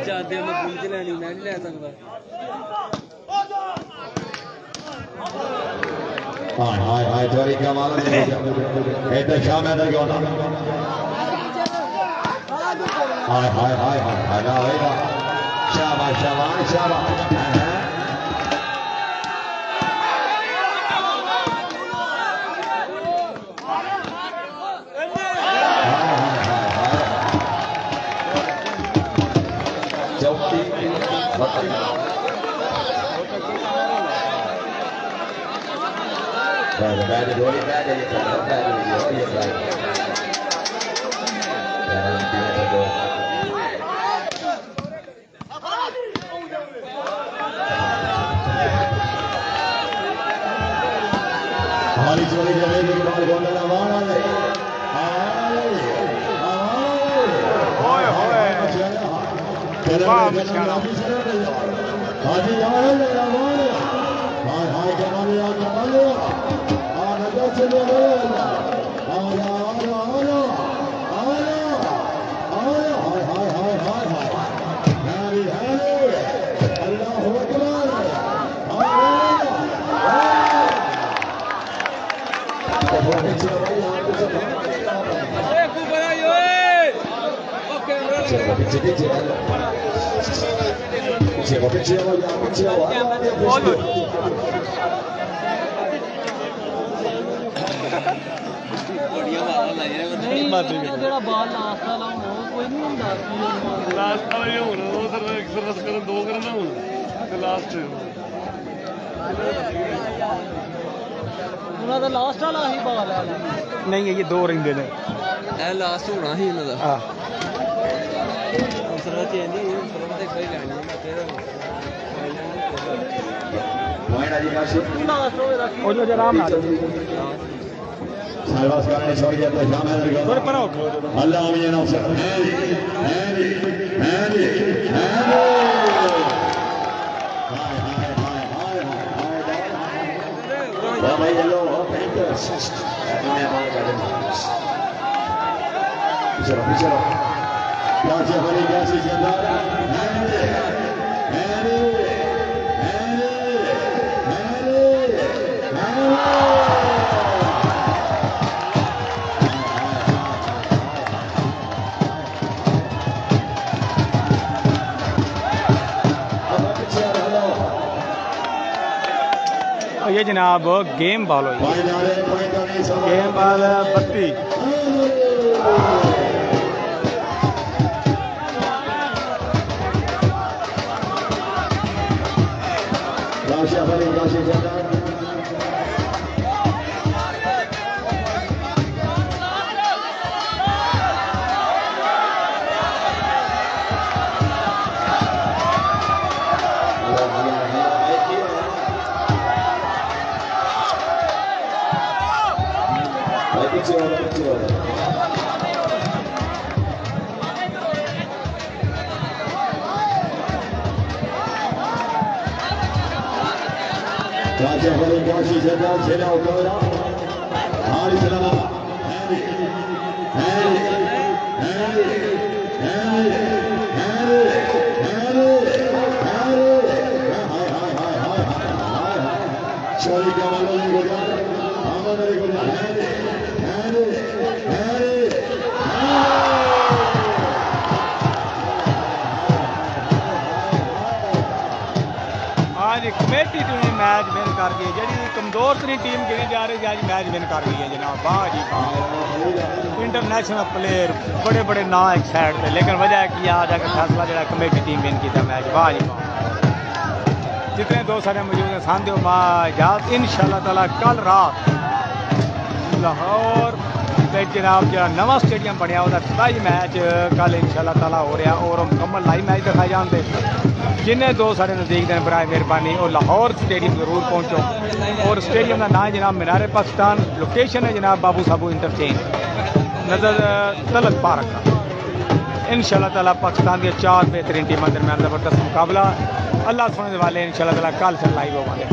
जाते मैं पुलिस लेनी मैं नहीं ले सकता हाय हाय हाय छोरी कमाल ने एटा शाम है क्यों ना हाय हाय हाय हाय हाय ना होएगा शाबाश शाबाश शाबाश Bad Rory bad ये सब bad ये right छोरी जमे की बाल गोंदा आवाना ले ओए होए वाह मशाला हाजी आए ले आवाना हाय हाय कमालिया आ नजर से ले आया ਜਿਹੜਾ ਬਾਲ ਲਾਸਟ ਵਾਲਾ ਉਹ ਕੋਈ ਨਹੀਂ ਹੁੰਦਾ ਲਾਸਟ ਵਾਲੇ ਹੁਣ ਉਹ ਸਰਵਿਸ ਕਰਨ ਦੋ ਕਰਨਾ ਹੁਣ ਤੇ ਲਾਸਟ ਉਹਨਾਂ ਦਾ ਲਾਸਟ ਵਾਲਾ ਹੀ ਬਾਲ ਹੈ नहीं ये दो रिंदे ने ਇਹ ਲਾਸਟ ਹੋਣਾ ਸੀ ਇਹਨਾਂ ਦਾ हाँ ਸਰਵਿਸ ਚੇਂਜ ਨਹੀਂ ਸਰਵਿਸ ਤੇ ਕੋਈ ਲੈਣੀ ਫਿਰ मोइना जी काशी ਲਾਸਟ ਹੋਵੇ ਰੱਖੀ वो जो आराम ना सालवास करने छोड़ दिया तो शाम है थोड़े पर आओ अल्लाह मियां नौसर है भाई हेलो चलो चलो क्या चली क्या सी चंदा ये जनाब गेम बॉल हुई game ball 32 Raja Bali Kashi Zedar Zedar Ukara Hari Selama Sorry, Kamala Goda, Amana Goda, आज कमेटी तो मैच विन कर गई जी कमजोर तरीन टीम गिनी जा रही है आज मैच विन कर गई है जनाब वाह जी वाह इंटरनेशनल प्लेयर बड़े बड़े ना एक साइड पे लेकिन वजह है कि आज आकर फैसला जो कमेटी टीम विन किया मैच वाह जी वाह जितने दोस्त सारे मौजूद हैं सांदे इजाज़त इंशाअल्लाह ताला कल रात लाहौर जनाब जो नवा स्टेडियम बनया सताई मैच कल इंशाअल्लाह ताला हो रहा और मुकम्मल लाइव मैच दिखाए जाते जिन्हें दो साढ़े नज़दीक दिन बराए मेहरबानी और लाहौर स्टेडियम जरूर पहुँचो और स्टेडियम का नाम है जनाब मीनार पाकिस्तान लोकेशन है जनाब बाबू साबू इंटरचेंज नजर तलत पार्क का इंशाअल्लाह ताला पाकिस्तान के 4 बेहतरीन टीमों दरमियान ज़बरदस्त मुकाबला अल्लाह सुनने वाले इंशाअल्लाह ताला कल से लाइव होगा।